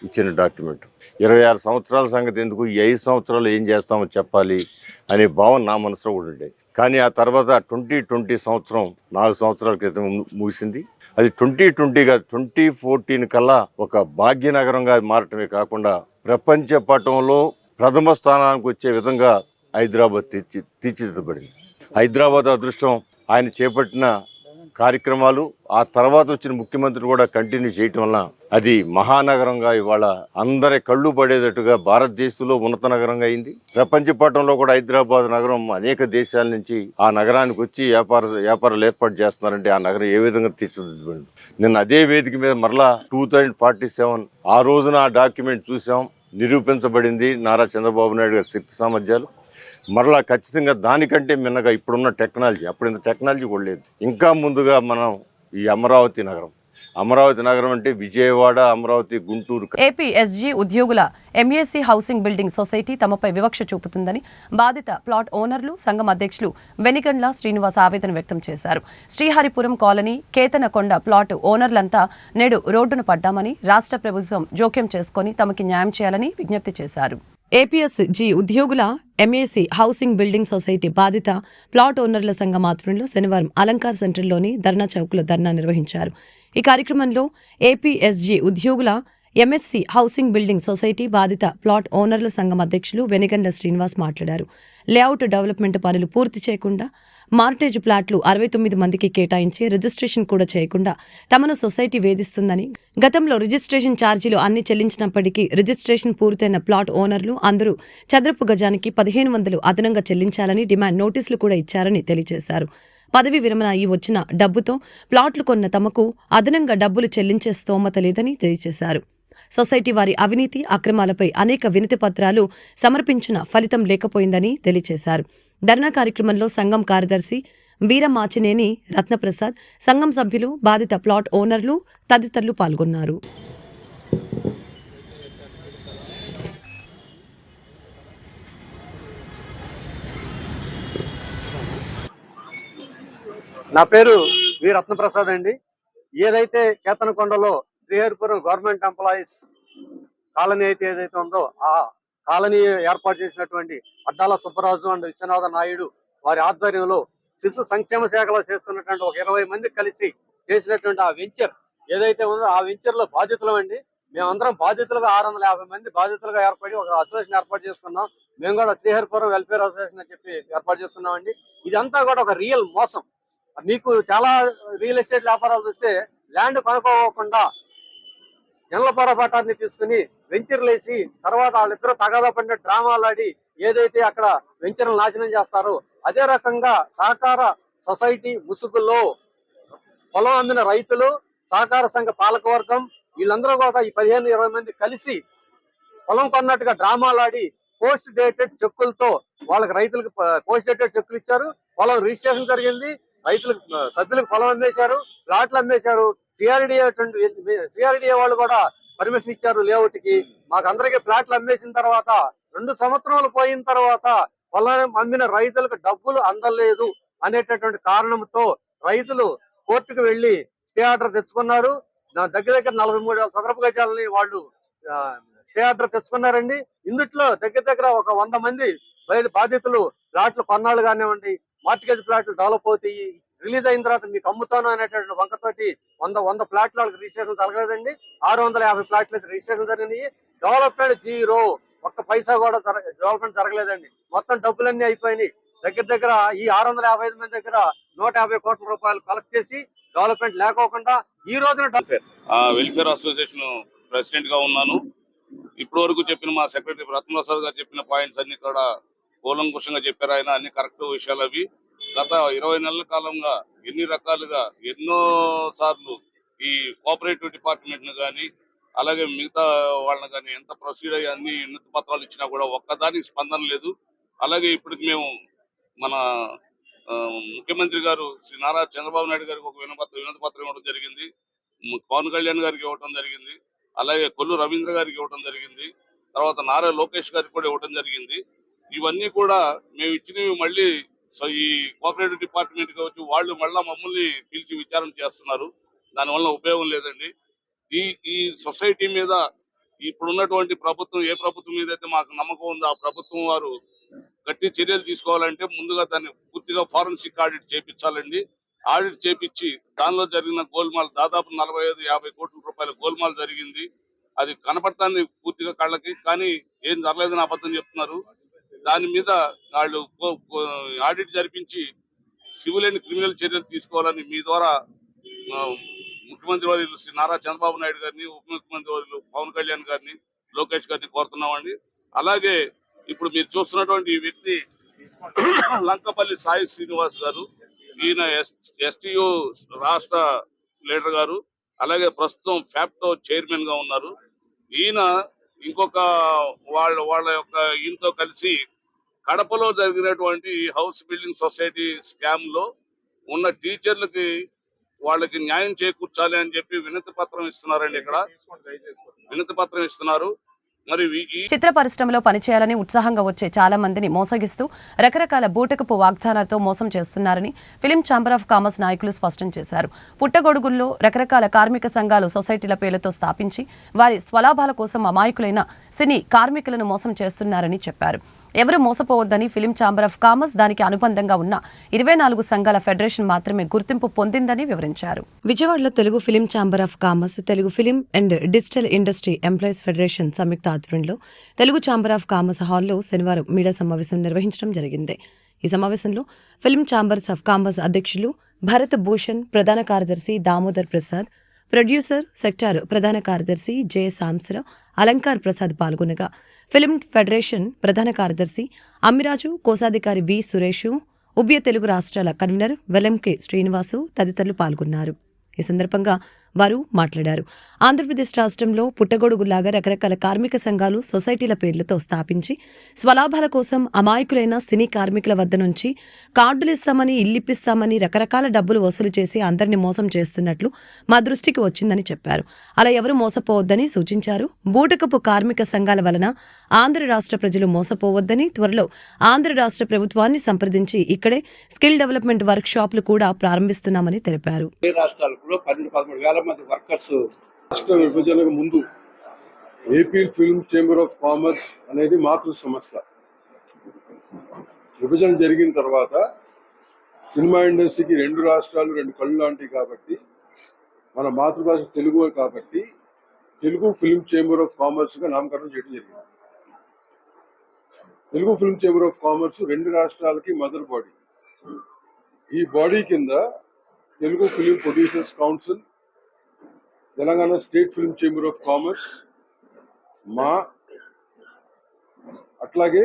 ఇచ్చిన డాక్యుమెంట్. 26 సంవత్సరాల సంగతి ఎందుకు, ఈ 5 సంవత్సరాలు ఏం చేస్తామో చెప్పాలి అనే భావన నా మనసులో కూడా ఉండేది. కానీ ఆ తర్వాత 2020 సంవత్సరం 4 సంవత్సరాల క్రితం ముగిసింది. అది 2020గా 2014 కల్లా ఒక భాగ్యనగరంగా మారటమే కాకుండా ప్రపంచ పటంలో ప్రథమ స్థానానికి వచ్చే విధంగా హైదరాబాద్ తీర్చిదిద్దబడింది. హైదరాబాద్ అదృష్టం ఆయన చేపట్టిన కార్యక్రమాలు, ఆ తర్వాత వచ్చిన ముఖ్యమంత్రి కూడా కంటిన్యూ చేయటం వల్ల అది మహానగరంగా ఇవాళ అందరి కళ్ళు పడేటట్టుగా భారతదేశంలో ఉన్నత నగరంగా అయింది. ప్రపంచ పటంలో కూడా హైదరాబాద్ నగరం అనేక దేశాల నుంచి ఆ నగరానికి వచ్చి వ్యాపారాలు ఏర్పాటు చేస్తున్నారంటే ఆ నగరం ఏ విధంగా తీర్చిదిద్దబడింది. నిన్న అదే వేదిక మీద మరలా 2047 ఆ రోజున ఆ డాక్యుమెంట్ చూసాం, నిరూపించబడింది నారా చంద్రబాబు నాయుడు గారి శక్తి సామర్థ్యాలు. మరలా ఖచ్చితంగా దానికంటే మిన్నగా ఇప్పుడున్న టెక్నాలజీ, అప్పుడు ఇంత టెక్నాలజీ కూడా లేదు, ఇంకా ముందుగా మనం ఈ అమరావతి నగరం అంటే విజయవాడ, అమరావతి, గుంటూరు. ఏపీ ఎస్జీ ఉద్యోగుల ఎంఏసీ హౌసింగ్ బిల్డింగ్ సొసైటీ తమపై వివక్ష చూపుతుందని బాధిత ప్లాట్ ఓనర్లు సంఘం అధ్యక్షులు వెనిగండ్ల శ్రీనివాస్ ఆవేదన వ్యక్తం చేశారు. శ్రీహరిపురం కాలనీ, కేతనకొండ ప్లాట్ ఓనర్లంతా నేడు రోడ్డును పడ్డామని, రాష్ట్ర ప్రభుత్వం జోక్యం చేసుకుని తమకి న్యాయం చేయాలని విజ్ఞప్తి చేశారు. ఏపీఎస్జీ ఉద్యోగుల ఎంఏసీ హౌసింగ్ బిల్డింగ్ సొసైటీ బాధిత ప్లాట్ ఓనర్ల సంఘం ఆధ్వర్యంలో శనివారం అలంకార్ సెంటర్లోని ధర్నా చౌక్లో ధర్నా నిర్వహించారు. ఈ కార్యక్రమంలో ఏపీఎస్జీ ఉద్యోగుల ఎంఎస్సీ హౌసింగ్ బిల్డింగ్ సొసైటీ బాధిత ప్లాట్ ఓనర్ల సంఘం అధ్యక్షులు వెనిగండ్ల శ్రీనివాస్ మాట్లాడారు. లేఅవుట్ డెవలప్మెంట్ పనులు పూర్తి చేయకుండా మార్టేజ్ ప్లాట్లు 69 మందికి కేటాయించి రిజిస్ట్రేషన్ కూడా చేయకుండా తమను సొసైటీ వేధిస్తుందని, గతంలో రిజిస్ట్రేషన్ ఛార్జీలు అన్ని చెల్లించినప్పటికీ రిజిస్ట్రేషన్ పూర్తయిన ప్లాట్ ఓనర్లు అందరూ చదరపు గజానికి 1500 అదనంగా చెల్లించాలని డిమాండ్ నోటీసులు కూడా ఇచ్చారని తెలియజేశారు. పదవి విరమణ అయి వచ్చిన డబ్బుతో ప్లాట్లు కొన్న తమకు అదనంగా డబ్బులు చెల్లించే స్తోమత లేదని తెలియజేశారు. సొసైటీ వారి అవినీతి అక్రమాలపై అనేక వినతి పత్రాలు సమర్పించిన ఫలితం లేకపోయిందని తెలియజేశారు. ధర్నా కార్యక్రమంలో సంఘం కార్యదర్శి వీరమాచినేని రత్నప్రసాద్, సంఘం సభ్యులు, బాధిత ప్లాట్ ఓనర్లు తదితరులు పాల్గొన్నారు. నా పేరు వి రత్నప్రసాద్ అండి. ఏదైతే కేతనకొండలో శ్రీహరిపురం గవర్నమెంట్ ఎంప్లాయీస్ కాలనీ ఏదైతే ఉందో ఆ కాలనీ ఏర్పాటు చేసినటువంటి అడ్డాల సుబ్బరాజు అండ్ విశ్వనాథ నాయుడు వారి ఆధ్వర్యంలో శిశు సంక్షేమ శాఖలో చేస్తున్నటువంటి ఒక 20 మంది కలిసి చేసినటువంటి ఆ వెంచర్ ఏదైతే ఉందో ఆ వెంచర్ లో బాధితులు అండి. మేమందరం బాధితులుగా 650 మంది బాధితులుగా ఏర్పడి ఒక అసోసియేషన్ ఏర్పాటు చేసుకున్నాం. మేము కూడా శ్రీహరిపురం వెల్ఫేర్ అసోసియేషన్ అని చెప్పి ఏర్పాటు చేసుకున్నామండి. ఇదంతా కూడా ఒక రియల్ మోసం. మీకు చాలా రియల్ ఎస్టేట్ వ్యాపారాలు చూస్తే ల్యాండ్ కొనుక్కోకుండా జనల పొరపాటాన్ని తీసుకుని వెంచర్లు వేసి తర్వాత వాళ్ళిద్దరూ తగాదా పడిన డ్రామాలు ఆడి ఏదైతే అక్కడ వెంచర్లు నాశనం చేస్తారో అదే రకంగా సహకార సొసైటీ ముసుగులో పొలం అందిన రైతులు, సహకార సంఘ పాలకవర్గం వీళ్ళందరూ కూడా ఈ 15-20 మంది కలిసి పొలం కొన్నట్టుగా డ్రామాలు ఆడి పోస్ట్ డేటెడ్ చెక్కులతో వాళ్ళకి రైతులకు పోస్ట్ డేటెడ్ చెక్కులు ఇచ్చారు. పొలం రిజిస్ట్రేషన్ జరిగింది, రైతులకు సభ్యులకు పొలం అమ్మేశారు, ప్లాట్లు అమ్మేశారు. సిఆర్డిఏ వాళ్ళు కూడా పర్మిషన్ ఇచ్చారు లేఅవుట్ కి. మాకు అందరికీ ప్లాట్లు అమ్మేసిన తర్వాత 2 సంవత్సరాలు పోయిన తర్వాత పొలం అమ్మిన రైతులకు డబ్బులు అందలేదు అనేటటువంటి కారణంతో రైతులు కోర్టుకు వెళ్లి స్టే ఆర్డర్ తెచ్చుకున్నారు. దగ్గర 43,000 చదరపు గజాలని వాళ్ళు స్టే ఆర్డర్ తెచ్చుకున్నారండి. ఇందుట్లో దగ్గర ఒక 100 మంది బాధితులు ప్లాట్లు కొన్నాళ్ళు కానివ్వండి, మార్టిగేజ్ ప్లాట్లు డెవలప్ అవుతాయి, రిలీజ్ అయిన తర్వాత మీకు అమ్ముతాను అనేటువంటి వంకతోటి 100 ప్లాట్లు వాళ్ళకి రిజిస్ట్రేషన్ జరగలేదండి. 650 ప్లాట్లు రిజిస్ట్రేషన్ జరిగినాయి. డెవలప్మెంట్ జీరో, ఒక్క పైసా కూడా డెవలప్మెంట్ జరగలేదండి. మొత్తం డబ్బులన్నీ అయిపోయినాయి. దగ్గర ఈ 655 మంది దగ్గర 150 కోట్ల రూపాయలు కలెక్ట్ చేసి డెవలప్మెంట్ లేకోకుండా ఈ రోజున వెల్ఫేర్ అసోసియేషన్ ప్రెసిడెంట్ గా ఉన్నాను. ఇప్పటి వరకు చెప్పిన మా సెక్రటరీ రత్నప్రసాద్ గారు చెప్పిన పాయింట్స్ అన్ని కూడా కూలంకుషంగా చెప్పారు. ఆయన అన్ని కరెక్ట్ విషయాలు అవి. గత 20 నెలల కాలంగా ఎన్ని రకాలుగా ఎన్నో సార్లు ఈ కోఆపరేటివ్ డిపార్ట్మెంట్ ను కానీ అలాగే మిగతా వాళ్ళని కానీ ఎంత ప్రొసీడ్ అయ్యి అన్ని వినతి పత్రాలు ఇచ్చినా కూడా ఒక్కదానికి స్పందన లేదు. అలాగే ఇప్పటికి మేము మన ముఖ్యమంత్రి గారు శ్రీ నారా చంద్రబాబు నాయుడు గారికి ఒక వినతి పత్రం ఇవ్వడం జరిగింది, పవన్ కళ్యాణ్ గారికి ఇవ్వడం జరిగింది, అలాగే కొల్లు రవీంద్ర గారికి ఇవ్వడం జరిగింది, తర్వాత నారా లోకేష్ గారికి కూడా ఇవ్వడం జరిగింది. ఇవన్నీ కూడా మేము ఇచ్చినవి మళ్ళీ ఈ కోఆపరేటివ్ డిపార్ట్మెంట్ కావచ్చు వాళ్ళు మళ్ళా మమ్మల్ని పిలిచి విచారణ చేస్తున్నారు. దానివల్ల ఉపయోగం లేదండి. ఈ సొసైటీ మీద ఇప్పుడున్నటువంటి ప్రభుత్వం ఏ ప్రభుత్వం మీద అయితే మాకు నమ్మకం ఉందో ఆ ప్రభుత్వం వారు గట్టి చర్యలు తీసుకోవాలంటే ముందుగా దాన్ని పూర్తిగా ఫారెన్సిక్ ఆడిట్ చేయించాలండి. ఆడిట్ చేపించి దానిలో జరిగిన గోల్మాల్ దాదాపు 45-50 కోట్ల రూపాయల గోల్మాల్ జరిగింది. అది కనపడతాన్ని పూర్తిగా కళ్ళకి, కానీ ఏం జరగలేదని అబద్ధం చెప్తున్నారు. దాని మీద వాళ్ళు ఆడిట్ జరిపించి సివిల్ అండ్ క్రిమినల్ చర్యలు తీసుకోవాలని మీ ద్వారా ముఖ్యమంత్రి వర్యులు శ్రీ నారా చంద్రబాబు నాయుడు గారిని, ఉప ముఖ్యమంత్రి వర్యులు పవన్ కళ్యాణ్ గారిని, లోకేష్ గారిని కోరుతున్నామండి. అలాగే ఇప్పుడు మీరు చూస్తున్నటువంటి ఈ వ్యక్తి లంకపల్లి సాయి శ్రీనివాస్ గారు, ఈయన ఎస్టీయూ రాష్ట్ర లీడర్ గారు, అలాగే ప్రస్తుతం ఫ్యాప్టో చైర్మన్ గా ఉన్నారు. ఈయన ఇంకొక వాళ్ళ యొక్క ఈయనతో కలిసి కడపలో జరిగినటువంటి హౌస్ బిల్డింగ్ సొసైటీ స్కామ్ లో ఉన్న టీచర్లకి వాళ్ళకి న్యాయం చేకూర్చాలి అని చెప్పి వినతి పత్రం ఇస్తున్నారండి. ఇక్కడ వినతి పత్రం ఇస్తున్నారు. మరి చిత్ర పరిశ్రమలో పనిచేయాలని ఉత్సాహంగా వచ్చే చాలా మందిని మోసగిస్తూ రకరకాల బూటకపు వాగ్దానాలతో మోసం చేస్తున్నారని ఫిలిం ఛాంబర్ ఆఫ్ కామర్స్ నాయకులు స్పష్టం చేశారు. పుట్టగొడుగుల్లో రకరకాల కార్మిక సంఘాలు సొసైటీల పేర్లతో స్థాపించి వారి స్వలాభాల కోసం అమాయకులైన సినీ కార్మికులను మోసం చేస్తున్నారని చెప్పారు. ఎవరు మోసపోవద్దని ఫిలిం ఛాంబర్ ఆఫ్ కామర్స్ దానికి అనుబంధంగా ఉన్న 24 సంఘాల ఫెడరేషన్ మాత్రమే గుర్తింపు పొందిందని వివరించారు. విజయవాడలో Telugu film chamber of commerce, Telugu film and digital industry employees federation సంయుక్త ఆధ్వర్యంలో తెలుగు ఛాంబర్ ఆఫ్ కామర్స్ హాల్లో శనివారం మీడియా సమావేశం నిర్వహించడం జరిగింది. ఈ సమావేశంలో ఫిలిం ఛాంబర్స్ ఆఫ్ కామర్స్ అధ్యక్షులు భరత్ భూషణ్, ప్రధాన కార్యదర్శి దామోదర్ ప్రసాద్, ప్రొడ్యూసర్ సెక్టార్ ప్రధాన కార్యదర్శి J సాంసరావు, Alankar Prasad పాల్గొనగా film federation ప్రధాన కార్యదర్శి అమ్మిరాజు, కోశాధికారి వి సురేషు, ఉభయ తెలుగు రాష్ట్రాల కన్వీనర్ వెలంకే శ్రీనివాసు తదితరులు పాల్గొన్నారు. ఈ సందర్భంగా వారు మాట్లాడారు. ఆంధ్రప్రదేశ్ రాష్ట్రంలో పుట్టగొడుగులాగా రకరకాల కార్మిక సంఘాలు సొసైటీల పేర్లతో స్థాపించి స్వలాభాల కోసం అమాయకులైన సినీ కార్మికుల వద్ద నుంచి కార్డులు ఇస్తామని, ఇల్లిప్పిస్తామని రకరకాల డబ్బులు వసూలు చేసి అందరినీ మోసం చేస్తున్నట్లు మా దృష్టికి వచ్చిందని చెప్పారు. అలా ఎవరు మోసపోవద్దని సూచించారు. బూటకపు కార్మిక సంఘాల వలన ఆంధ్ర రాష్ట్ర ప్రజలు మోసపోవద్దని, త్వరలో ఆంధ్ర రాష్ట్ర ప్రభుత్వాన్ని సంప్రదించి ఇక్కడే స్కిల్ డెవలప్మెంట్ వర్క్ షాపులు కూడా ప్రారంభిస్తున్నామని తెలిపారు. 12-13 వేల మంది వర్కర్స్. రాష్ట్ర విభజనకు ముందు AP film chamber of commerce అనేది మాతృ సంస్థ. విభజన జరిగిన తర్వాత సినిమా ఇండస్ట్రీకి 2 రాష్ట్రాలు 2 కళ్ళు లాంటివి కాబట్టి, మన మాతృభాష తెలుగు కాబట్టి Telugu film chamber of commerce గా నామకరణం చేయడం జరిగింది. Telugu film chamber of commerce 2 రాష్ట్రాలకి మదర్ బాడీ. ఈ బాడీ కింద Telugu film producers council, Telangana state film chamber of commerce, మా అట్లాగే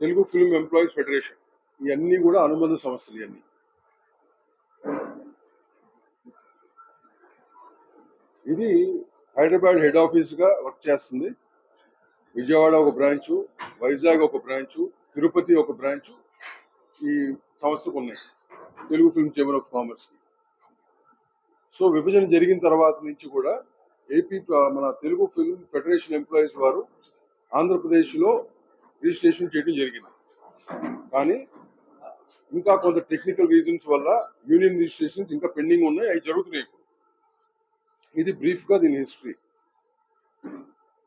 తెలుగు ఫిలిం ఎంప్లాయీస్ ఫెడరేషన్, ఇవన్నీ కూడా అనుబంధ సంస్థలు. ఇవన్నీ ఇది హైదరాబాద్ హెడ్ ఆఫీస్గా వర్క్ చేస్తుంది. విజయవాడ ఒక బ్రాంచు, వైజాగ్ ఒక బ్రాంచు, తిరుపతి ఒక బ్రాంచు ఈ సంస్థకు ఉన్నాయి తెలుగు ఫిల్మ్ చేంబర్ ఆఫ్ కామర్స్కి. సో విభజన జరిగిన తర్వాత నుంచి కూడా ఏపీ మన తెలుగు ఫిల్మ్ ఫెడరేషన్ ఎంప్లాయీస్ వారు ఆంధ్రప్రదేశ్లో రిజిస్ట్రేషన్ చేయడం జరిగింది. కానీ ఇంకా కొంత టెక్నికల్ రీజన్స్ వల్ల యూనియన్ రిజిస్ట్రేషన్స్ ఇంకా పెండింగ్ ఉన్నాయి, అవి జరుగుతున్నాయి ఇప్పుడు. ఇది బ్రీఫ్గా దీని హిస్టరీ.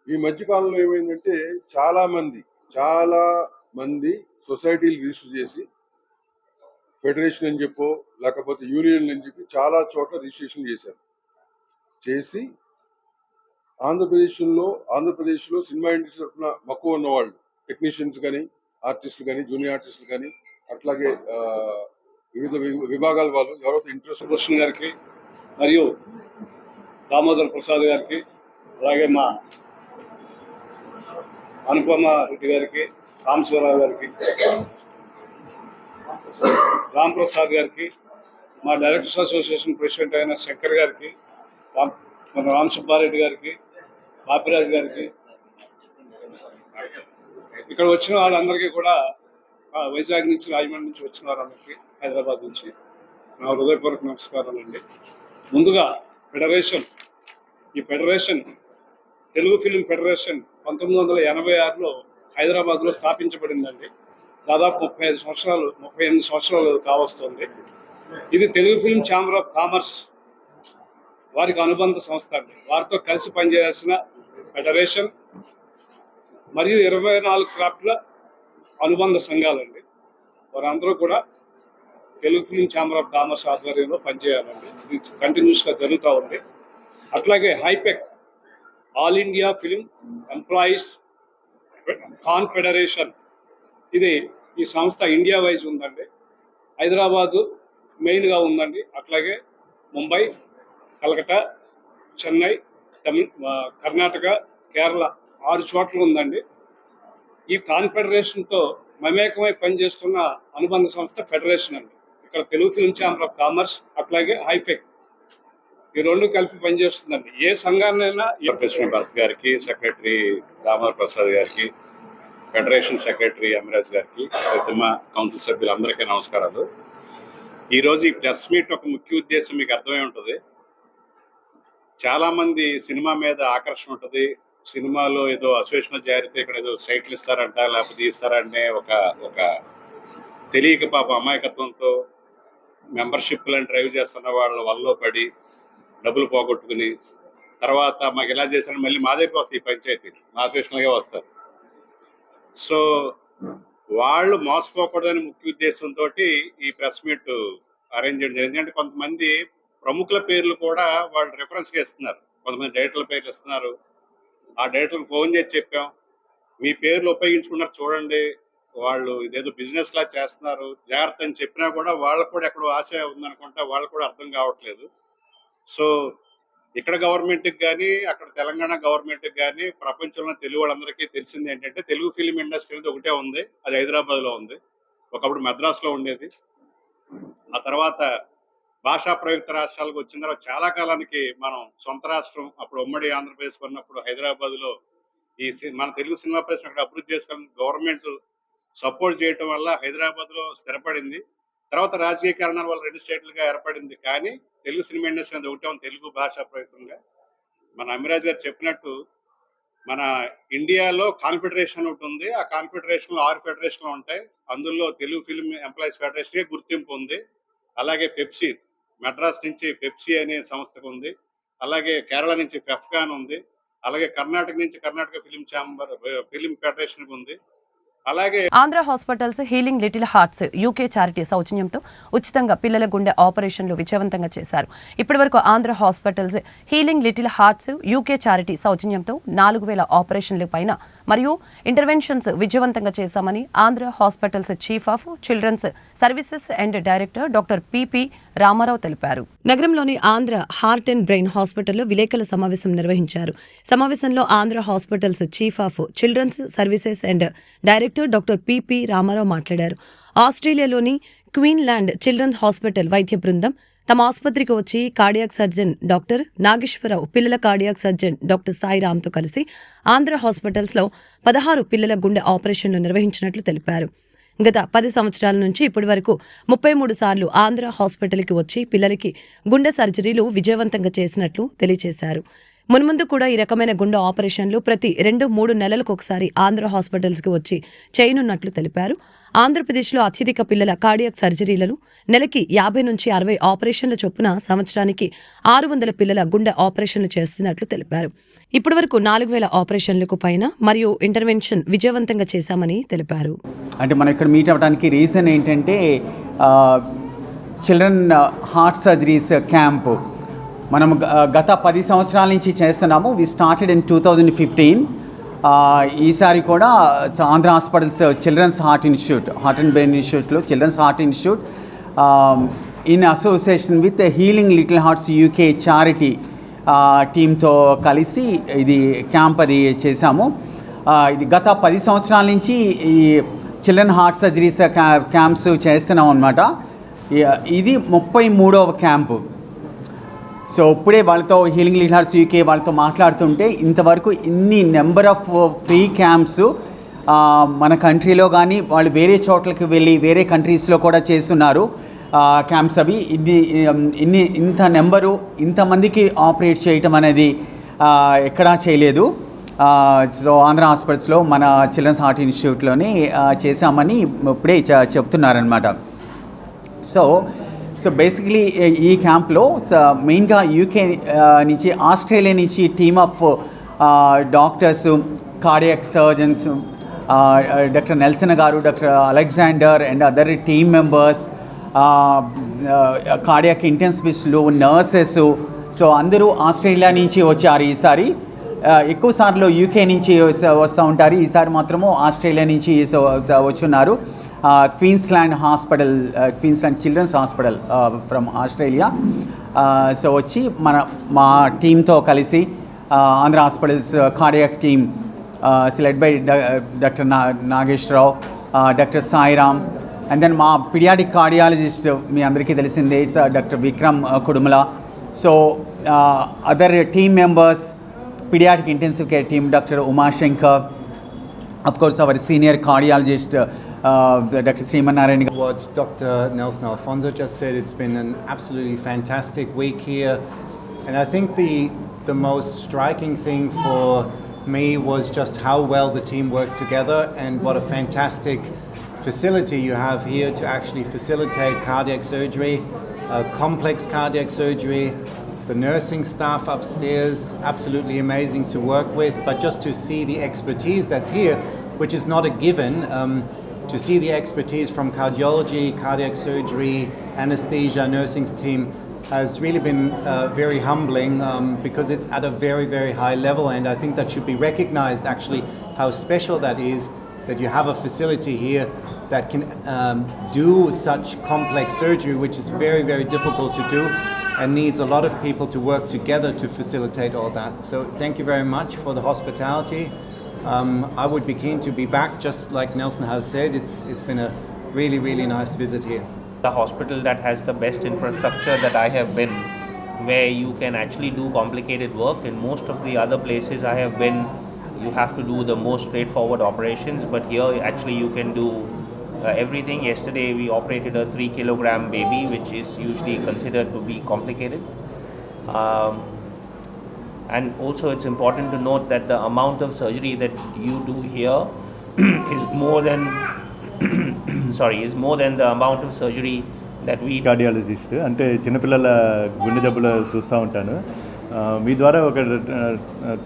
ఈ మధ్యకాలంలో ఏమైందంటే చాలా మంది సొసైటీలు రిజిస్టర్ చేసి ఫెడరేషన్ అని చెప్పో లేకపోతే యూనియన్లు అని చెప్పి చాలా చోట్ల రిజిస్ట్రేషన్ చేసి ఆంధ్రప్రదేశ్లో సినిమా ఇండస్ట్రీ తరఫున మక్కువ ఉన్న వాళ్ళు, టెక్నీషియన్స్ కానీ, ఆర్టిస్టులు కానీ, జూనియర్ ఆర్టిస్టులు కానీ, అట్లాగే వివిధ విభాగాల వాళ్ళు ఎవరైతే ఇంట్రెస్ట్ కృష్ణ గారికి మరియు దామోదర్ ప్రసాద్ గారికి, అలాగే మా అనుపమ రెడ్డి గారికి, రామశివరావు గారికి, రామ్ ప్రసాద్ గారికి, మా డైరెక్టర్స్ అసోసియేషన్ ప్రెసిడెంట్ అయిన శంకర్ గారికి, మన రామ్ సుబ్బారెడ్డి గారికి, బాపిరాజ్ గారికి, ఇక్కడ వచ్చిన వాళ్ళందరికీ కూడా వైజాగ్ నుంచి, రాజమండ్రి నుంచి వచ్చిన వారందరికీ, హైదరాబాద్ నుంచి నా హృదయపూర్వక నమస్కారాలండి. ముందుగా ఈ ఫెడరేషన్ తెలుగు ఫిలిం ఫెడరేషన్ 1986లో హైదరాబాద్లో స్థాపించబడిందండి. దాదాపు 38 సంవత్సరాలు కావస్తుంది. ఇది Telugu film chamber of commerce వారికి అనుబంధ సంస్థ అండి. వారితో కలిసి పనిచేయాల్సిన ఫెడరేషన్ మరియు 24 క్రాఫ్ట్ల అనుబంధ సంఘాలండి. వారందరూ కూడా Telugu film chamber of commerce ఆధ్వర్యంలో పనిచేయాలండి. ఇది కంటిన్యూస్గా జరుగుతూ ఉంది. అట్లాగే హైపెక్, all India film employees confederation, ఇది ఈ సంస్థ ఇండియా వైజ్ ఉందండి. హైదరాబాదు మెయిన్గా ఉందండి. అట్లాగే ముంబై, కలకటా, చెన్నై, కర్ణాటక, కేరళ 6 చోట్ల ఉందండి. ఈ కాన్ఫెడరేషన్తో మమేకమై పనిచేస్తున్న అనుబంధ సంస్థ ఫెడరేషన్ అండి. ఇక్కడ Telugu film chamber of commerce అట్లాగే హైపెక్ ఈ రెండు కలిపి పనిచేస్తుందండి. ఏ సంఘాన్నైనా ప్రెసిడెంట్ భరత్ గారికి, సెక్రటరీ దామోదర్ ప్రసాద్ గారికి, ఫెడరేషన్ సెక్రటరీ అమిరాజ్ గారికి, ప్రతిమ కౌన్సిల్ సభ్యులందరికీ నమస్కారాలు. ఈరోజు ఈ ప్రెస్ మీట్ ఒక ముఖ్య ఉద్దేశం మీకు అర్థమై ఉంటుంది. చాలామంది సినిమా మీద ఆకర్షణ ఉంటుంది. సినిమాలో ఏదో అసోసియేషన్ జారితే ఇక్కడ ఏదో సైట్లు ఇస్తారంట, లేకపోతే ఇస్తారంటే ఒక తెలియక పాప అమాయకత్వంతో మెంబర్షిప్లను డ్రైవ్ చేస్తున్న వాళ్ళ వల్ల పడి డబ్బులు పోగొట్టుకుని తర్వాత మాకు ఎలా చేశారని మళ్ళీ మా దగ్గరికి వస్తాయి. ఈ పంచాయతీ మా అసోసియేషన్గా వస్తారు. సో వాళ్ళు మోసపోకూడదని ముఖ్య ఉద్దేశంతో ఈ ప్రెస్ మీట్ అరేంజ్ చేయడం జరిగింది. ఎందుకంటే కొంతమంది ప్రముఖుల పేర్లు కూడా వాళ్ళు రిఫరెన్స్గా ఇస్తున్నారు, కొంతమంది డైరెక్టర్ల పేర్లు ఇస్తున్నారు. ఆ డైరెక్టర్కి ఫోన్ చేసి చెప్పాం, మీ పేర్లు ఉపయోగించుకున్నారు చూడండి, వాళ్ళు ఇదేదో బిజినెస్ లా చేస్తున్నారు, జాగ్రత్త అని చెప్పినా కూడా వాళ్ళకు కూడా ఎక్కడో ఆశ ఉందనుకుంటా, వాళ్ళకు కూడా అర్థం కావట్లేదు. సో ఇక్కడ గవర్నమెంట్కి కానీ అక్కడ తెలంగాణ గవర్నమెంట్కి కానీ ప్రపంచంలో తెలుగు వాళ్ళందరికీ తెలిసింది ఏంటంటే తెలుగు ఫిలిం ఇండస్ట్రీ అనేది ఒకటే ఉంది, అది హైదరాబాద్లో ఉంది. ఒకప్పుడు మద్రాసులో ఉండేది. ఆ తర్వాత భాషా ప్రయుక్త రాష్ట్రాలకు వచ్చిన తర్వాత చాలా కాలానికి మనం సొంత రాష్ట్రం, అప్పుడు ఉమ్మడి ఆంధ్రప్రదేశ్ ఉన్నప్పుడు హైదరాబాద్లో ఈ మన తెలుగు సినిమా పరిశ్రమ అక్కడ అభివృద్ధి చేసుకుని గవర్నమెంట్ సపోర్ట్ చేయడం వల్ల హైదరాబాద్లో స్థిరపడింది. తర్వాత రాజకీయ కారణాల వల్ల 2 స్టేట్లుగా ఏర్పడింది. కానీ తెలుగు సినిమా ఇండస్ట్రీ అనేది ఒకటే ఉంది తెలుగు భాషా ప్రయుక్తంగా. మన అమిరాజ్ గారు చెప్పినట్టు మన ఇండియాలో కాన్ఫెడరేషన్ ఒకటి ఉంది. ఆ కాన్ఫెడరేషన్లో 6 ఫెడరేషన్లు ఉంటాయి. అందులో తెలుగు ఫిలిం ఎంప్లాయీస్ ఫెడరేషన్కే గుర్తింపు ఉంది. అలాగే పెప్సీ, మెడ్రాస్ నుంచి పెప్సీ అనే సంస్థకు ఉంది. అలాగే కేరళ నుంచి ఫెఫ్కాన్ ఉంది. అలాగే కర్ణాటక నుంచి కర్ణాటక ఫిలిం ఛాంబర్ ఫిలిం ఫెడరేషన్కి ఉంది. అలాగే Andhra hospitals healing little hearts UK charity సౌజన్యంతో ఉచితంగా పిల్లల గుండె ఆపరేషన్లు విజయవంతంగా చేశారు. ఇప్పటివరకు Andhra hospitals healing little hearts UK charity సౌజన్యంతో 4,000 ఆపరేషన్ల పైన మరియు ఇంటర్వెన్షన్స్ విజయవంతంగా చేశామని Andhra hospitals chief of children's services and director doctor P P Rama Rao తెలిపారు. నగరంలోని ఆంధ్ర హార్ట్ అండ్ బ్రెయిన్ హాస్పిటల్లో విలేకరుల సమావేశం నిర్వహించారు. సమావేశంలో Andhra hospitals chief of children's services and director doctor P P Rama Rao మాట్లాడారు. ఆస్ట్రేలియాలోని క్వీన్లాండ్ చిల్డ్రన్స్ హాస్పిటల్ వైద్య బృందం తమ ఆసుపత్రికి వచ్చి కార్డియాక్ సర్జన్ డాక్టర్ నాగేశ్వరరావు, పిల్లల కార్డియాక్ సర్జన్ డాక్టర్ సాయిరామ్తో కలిసి ఆంధ్ర హాస్పిటల్స్లో 16 పిల్లల గుండె ఆపరేషన్లు నిర్వహించినట్లు తెలిపారు. గత 10 సంవత్సరాల నుంచి ఇప్పటి వరకు 33 సార్లు ఆంధ్ర హాస్పిటల్కి వచ్చి పిల్లలకి గుండె సర్జరీలు విజయవంతంగా చేసినట్లు తెలియజేశారు. మున్ముందు కూడా ఈ రకమైన గుండె ఆపరేషన్లు ప్రతి 2-3 నెలలకు ఒకసారి ఆంధ్ర హాస్పిటల్స్కి వచ్చి చేయనున్నట్లు తెలిపారు. ఆంధ్రప్రదేశ్లో అత్యధిక పిల్లల కార్డియాక్ సర్జరీలను నెలకి 50 నుంచి 60 ఆపరేషన్ల చొప్పున సంవత్సరానికి 600 పిల్లల గుండె ఆపరేషన్లు చేస్తున్నట్లు తెలిపారు. ఇప్పటివరకు 4,000 ఆపరేషన్లకు పైన మరియు ఇంటర్వెన్షన్ విజయవంతంగా చేశామని తెలిపారు. అంటే మనం ఇక్కడ మీట్ అవ్వడానికి రీజన్ ఏంటంటే చిల్డ్రన్ హార్ట్ సర్జరీస్ క్యాంపు మనం గత 10 సంవత్సరాల నుంచి చేస్తున్నాము. We started in 2015. ఈసారి కూడా Andhra hospitals children's heart institute, heart and brain ఇన్స్టిట్యూట్లో children's heart institute in association with healing little hearts UK charity టీంతో కలిసి ఇది క్యాంప్ అది చేశాము. ఇది గత 10 సంవత్సరాల నుంచి ఈ చిల్డ్రన్ హార్ట్ సర్జరీస్ క్యాంప్స్ చేస్తున్నాం అన్నమాట. ఇది 33వ క్యాంపు. సో ఇప్పుడే వాళ్ళతో హీలింగ్ లిటిల్ హార్ట్స్ యూకే వాళ్ళతో మాట్లాడుతుంటే ఇంతవరకు ఇన్ని నెంబర్ ఆఫ్ ఫ్రీ క్యాంప్స్ మన కంట్రీలో కానీ వాళ్ళు వేరే చోట్లకి వెళ్ళి వేరే కంట్రీస్లో కూడా చేస్తున్నారు క్యాంప్స్. అవి ఇంత నెంబరు ఇంతమందికి ఆపరేట్ చేయటం అనేది ఎక్కడా చేయలేదు. సో ఆంధ్ర హాస్పిటల్స్లో మన చిల్డ్రన్స్ హార్ట్ ఇన్స్టిట్యూట్లోనే చేశామని ఇప్పుడే చెప్తున్నారనమాట. సో బేసిక్లీ ఈ క్యాంప్లో మెయిన్గా యూకే నుంచి ఆస్ట్రేలియా నుంచి team of doctors, cardiac surgeons, doctor Nelson garu, doctor Alexander and other team members, cardiac ఇంటెన్సివిస్టులు, నర్సెస్, సో అందరూ ఆస్ట్రేలియా నుంచి వచ్చారు. ఈసారి ఎక్కువ సార్లు యూకే నుంచి వస్తూ ఉంటారు, ఈసారి మాత్రము ఆస్ట్రేలియా నుంచి వచ్చున్నారు. Queensland hospital, Queensland children's hospital from Australia. So వచ్చి మా టీంతో కలిసి Andhra hospitals cardiac team led by doctor Nageswararao, doctor Sairam, and then మా పీడియాటిక్ కార్డియాలజిస్ట్ మీ అందరికీ తెలిసిందే it's doctor Vikram Kudumala. So other team members, paediatric intensive care team doctor Umashankar, of course our senior cardiologist Dr. Sriman Narayan. What Dr. Nelson Alfonso just said, it's been an absolutely fantastic week here, and I think the most striking thing for me was just how well the team worked together and what a fantastic facility you have here to actually facilitate cardiac surgery, complex cardiac surgery. The nursing staff upstairs, absolutely amazing to work with, but just to see the expertise that's here, which is not a given, to see the expertise from cardiology, cardiac surgery, anesthesia, nursing team has really been very humbling because it's at a very, very high level, and I think that should be recognized actually how special that is, that you have a facility here that can do such complex surgery, which is very, very difficult to do and needs a lot of people to work together to facilitate all that. So thank you very much for the hospitality. I would be keen to be back, just like Nelson has said. It's been a really, really nice visit here. The hospital that has the best infrastructure that I have been, where you can actually do complicated work. In most of the other places I have been, you have to do the most straightforward operations, but here actually you can do everything. Yesterday we operated a 3 kilogram baby, which is usually considered to be complicated. And also it's important to note that the amount of surgery that you do here is more than is more than the amount of surgery that we do. Cardiologist అంటే చిన్నపిల్లల గుండె జబ్బులు చూస్తూ ఉంటాను. మీ ద్వారా ఒక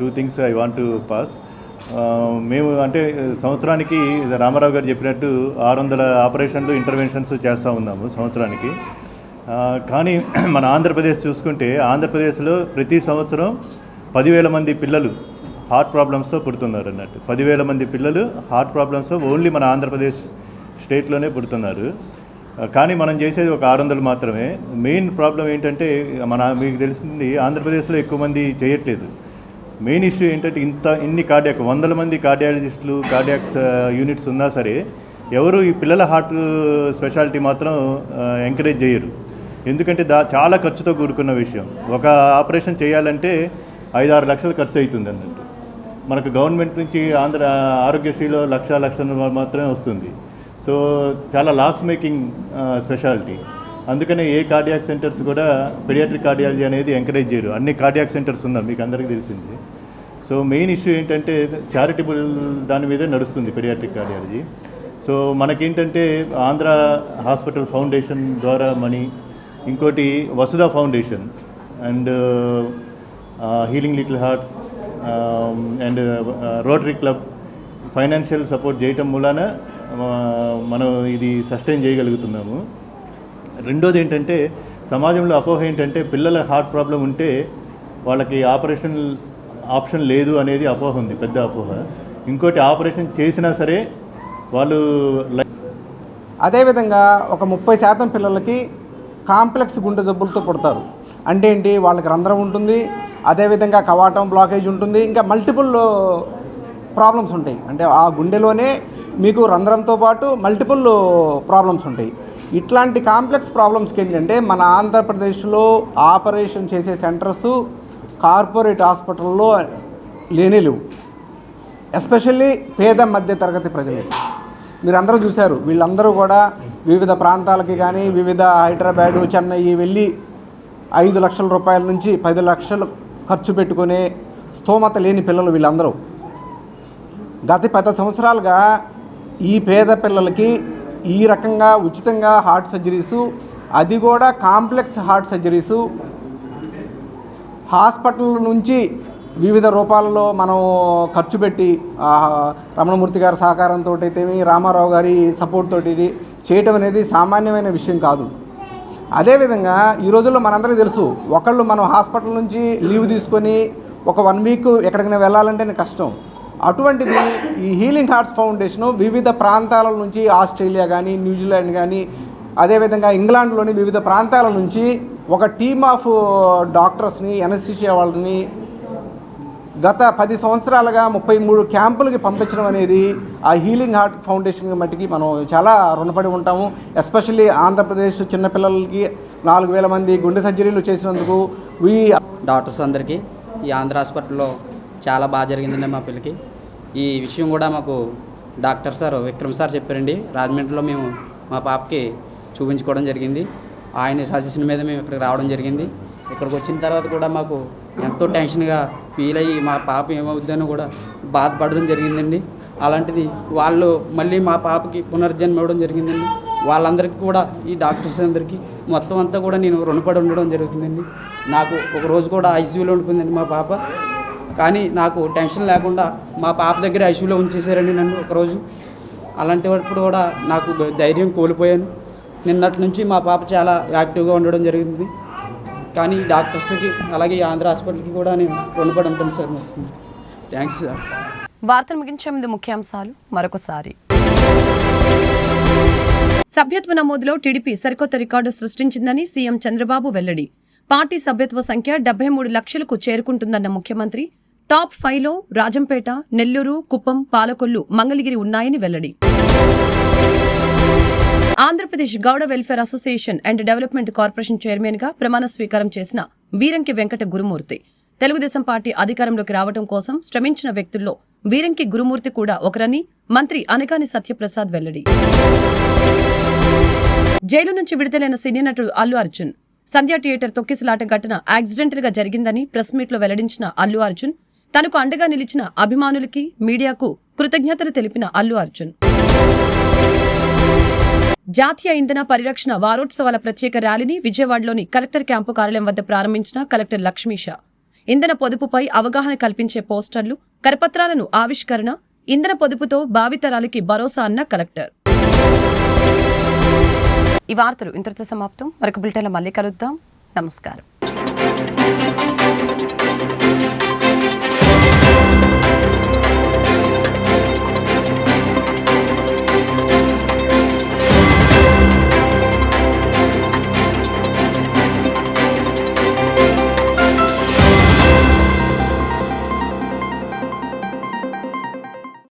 2 things I want to pass. మేము అంటే సంవత్సరానికి రామారావు గారు చెప్పినట్టు 600 ఆపరేషన్లు ఇంటర్వెన్షన్స్ చేస్తూ ఉన్నాము సంవత్సరానికి. కానీ మన ఆంధ్రప్రదేశ్ చూసుకుంటే ఆంధ్రప్రదేశ్లో ప్రతి సంవత్సరం 10,000 మంది పిల్లలు హార్ట్ ప్రాబ్లమ్స్తో పుడుతున్నారు అన్నట్టు. 10,000 మంది పిల్లలు హార్ట్ ప్రాబ్లమ్స్తో ఓన్లీ మన ఆంధ్రప్రదేశ్ స్టేట్లోనే పుడుతున్నారు. కానీ మనం చేసేది ఒక 600 మాత్రమే. మెయిన్ ప్రాబ్లం ఏంటంటే మీకు తెలిసింది ఆంధ్రప్రదేశ్లో ఎక్కువ మంది చేయట్లేదు. మెయిన్ ఇష్యూ ఏంటంటే ఇన్ని కార్డియాక్ 100 మంది కార్డియాలజిస్టులు కార్డియాక్ యూనిట్స్ ఉన్నా సరే ఎవరు ఈ పిల్లల హార్ట్ స్పెషాలిటీ మాత్రం ఎంకరేజ్ చేయరు. ఎందుకంటే చాలా ఖర్చుతో కూడుకున్న విషయం. ఒక ఆపరేషన్ చేయాలంటే 5-6 లక్షలు ఖర్చు అవుతుంది అన్నట్టు. మనకు గవర్నమెంట్ నుంచి ఆరోగ్యశ్రీలో లక్ష మాత్రమే వస్తుంది. సో చాలా లాస్ మేకింగ్ స్పెషాలిటీ. అందుకనే ఏ కార్డియాక్ సెంటర్స్ కూడా పీడియాట్రిక్ కార్డియాలజీ అనేది ఎంకరేజ్ చేయరు. అన్ని కార్డియాక్ సెంటర్స్ ఉన్నాయి, మీకు అందరికీ తెలిసింది. సో మెయిన్ ఇష్యూ ఏంటంటే చారిటబుల్ దాని మీదే నడుస్తుంది పీడియాట్రిక్ కార్డియాలజీ. సో మనకేంటంటే ఆంధ్ర హాస్పిటల్ ఫౌండేషన్ ద్వారా మనీ, ఇంకోటి Vasudha foundation and healing little hearts and rotary club financial support చేయటం మూలాన మనం ఇది సస్టైన్ చేయగలుగుతున్నాము. రెండోది ఏంటంటే సమాజంలో అపోహ ఏంటంటే పిల్లల హార్ట్ ప్రాబ్లం ఉంటే వాళ్ళకి ఆప్షన్ లేదు అనేది అపోహ ఉంది, పెద్ద అపోహ. ఇంకోటి ఆపరేషన్ చేసినా సరే వాళ్ళు అదేవిధంగా ఒక 30% పిల్లలకి కాంప్లెక్స్ గుండె జబ్బులతో పుడతారు. అంటే ఏంటి, వాళ్ళకి రంధ్రం ఉంటుంది, అదేవిధంగా కవాటం బ్లాకేజ్ ఉంటుంది, ఇంకా మల్టిపుల్ ప్రాబ్లమ్స్ ఉంటాయి. అంటే ఆ గుండెలోనే మీకు రంధ్రంతో పాటు మల్టిపుల్ ప్రాబ్లమ్స్ ఉంటాయి. ఇట్లాంటి కాంప్లెక్స్ ప్రాబ్లమ్స్కి ఏంటంటే మన ఆంధ్రప్రదేశ్లో ఆపరేషన్ చేసే సెంటర్స్ కార్పొరేట్ హాస్పిటల్లో లేవు. ఎస్పెషల్లీ పేద మధ్య తరగతి ప్రజలు మీరందరూ చూశారు. వీళ్ళందరూ కూడా వివిధ ప్రాంతాలకి కానీ వివిధ హైదరాబాదు చెన్నై వెళ్ళి 5 లక్షల రూపాయల నుంచి 10 లక్షలు ఖర్చు పెట్టుకునే స్తోమత లేని పిల్లలు వీళ్ళందరూ. గత 10 సంవత్సరాలుగా ఈ పేద పిల్లలకి ఈ రకంగా ఉచితంగా హార్ట్ సర్జరీసు, అది కూడా కాంప్లెక్స్ హార్ట్ సర్జరీసు హాస్పిటల్ నుంచి వివిధ రూపాలలో మనం ఖర్చు పెట్టి రమణమూర్తి గారి సహకారంతో అయితేమి రామారావు గారి సపోర్ట్ తోటి చేయటం అనేది సామాన్యమైన విషయం కాదు. అదేవిధంగా ఈ రోజుల్లో మనందరికీ తెలుసు, ఒకళ్ళు మనం హాస్పిటల్ నుంచి లీవ్ తీసుకొని ఒక 1 వీక్ ఎక్కడికైనా వెళ్ళాలంటేనే కష్టం. అటువంటిది ఈ హీలింగ్ హార్ట్స్ ఫౌండేషను వివిధ ప్రాంతాల నుంచి ఆస్ట్రేలియా కానీ న్యూజిలాండ్ కానీ అదేవిధంగా ఇంగ్లాండ్లోని వివిధ ప్రాంతాల నుంచి ఒక టీమ్ ఆఫ్ డాక్టర్స్ని ఎనస్థీషియా వాళ్ళని గత 10 సంవత్సరాలుగా 33 క్యాంపులకి పంపించడం అనేది ఆ హీలింగ్ హార్ట్ ఫౌండేషన్ మట్టికి మనం చాలా రుణపడి ఉంటాము. ఎస్పెషల్లీ ఆంధ్రప్రదేశ్ చిన్నపిల్లలకి 4,000 మంది గుండె సర్జరీలు చేసినందుకు డాక్టర్స్ అందరికీ ఈ ఆంధ్ర హాస్పిటల్లో చాలా బాగా జరిగిందండి మా పిల్లకి. ఈ విషయం కూడా మాకు డాక్టర్ సార్ విక్రమ్ సార్ చెప్పారండి. రాజమండ్రిలో మేము మా పాపకి చూపించుకోవడం జరిగింది. ఆయన సజెషన్ మీద మేము ఇక్కడికి రావడం జరిగింది. ఇక్కడికి వచ్చిన తర్వాత కూడా మాకు ఎంతో టెన్షన్గా ఫీల్ అయ్యి మా పాప ఏమవుద్దని కూడా బాధపడడం జరిగిందండి. అలాంటిది వాళ్ళు మళ్ళీ మా పాపకి పునర్జన్మ ఇవ్వడం జరిగిందండి. వాళ్ళందరికీ కూడా ఈ డాక్టర్స్ అందరికీ మొత్తం అంతా కూడా నేను రుణపడి ఉండడం జరుగుతుందండి. నాకు ఒక రోజు కూడా ఐసీయూలో ఉండిపోయిందండి మా పాప. కానీ నాకు టెన్షన్ లేకుండా మా పాప దగ్గర ఐసీయూలో ఉంచేసారండి నన్ను ఒకరోజు. అలాంటిప్పుడు కూడా నాకు ధైర్యం కోల్పోయాను. నిన్నటి నుంచి మా పాప చాలా యాక్టివ్గా ఉండడం జరిగింది. కానీ డాక్టర్స్కి అలాగే ఆంధ్ర హాస్పిటల్కి కూడా నేను రుణపడి ఉంటాను సార్. Thanks sir. వార్తలు ముగించే ముందు ముఖ్యాంశాలు మరొకసారి. సభ్యత్వ నమోదులో టీడీపీ సరికొత్త రికార్డు సృష్టించిందని సీఎం చంద్రబాబు వెల్లడి. పార్టీ సభ్యత్వ సంఖ్య 73 లక్షలకు చేరుకుంటుందన్న ముఖ్యమంత్రి. టాప్ 5లో రాజంపేట, నెల్లూరు, కుప్పం, పాలకొల్లు, మంగళగిరి ఉన్నాయని వెల్లడి. Andhra Pradesh Gouda welfare association and development corporation chairman గా ప్రమాణ స్వీకారం చేసిన వీరంకి వెంకట గురుమూర్తి. తెలుగుదేశం పార్టీ అధికారంలోకి రావడం కోసం శ్రమించిన వ్యక్తుల్లో వీరంకి గురుమూర్తి కూడా ఒకరని మంత్రి అనగాని సత్యప్రసాద్ వెల్లడి. జైలు నుంచి విడుదలైన సినీ నటుడు అల్లు అర్జున్. సంధ్యా థియేటర్ తొక్కిసలాట ఘటన యాక్సిడెంటల్ గా జరిగిందని ప్రెస్ మీట్ లో వెల్లడించిన అల్లు అర్జున్, తనకు అండగా నిలిచిన అభిమానులకి, మీడియాకు కృతజ్ఞతలు తెలిపిన అల్లు అర్జున్. జాతీయ ఇంధన పరిరక్షణ వారోత్సవాల ప్రత్యేక ర్యాలీని విజయవాడలోని కలెక్టర్ క్యాంపు కార్యాలయం వద్ద ప్రారంభించిన కలెక్టర్ లక్ష్మీష. ఇంధన పొదుపుపై అవగాహన కల్పించే పోస్టర్లు, కరపత్రాలను ఆవిష్కరణ, ఇంధన పొదుపుతో భావితరాలకి భరోసా అన్న కలెక్టర్. ఈ వార్తలు ఇంతటితో సమాప్తం. మరొక బులెటిన్లో మళ్ళీ కలుద్దాం. నమస్కారం.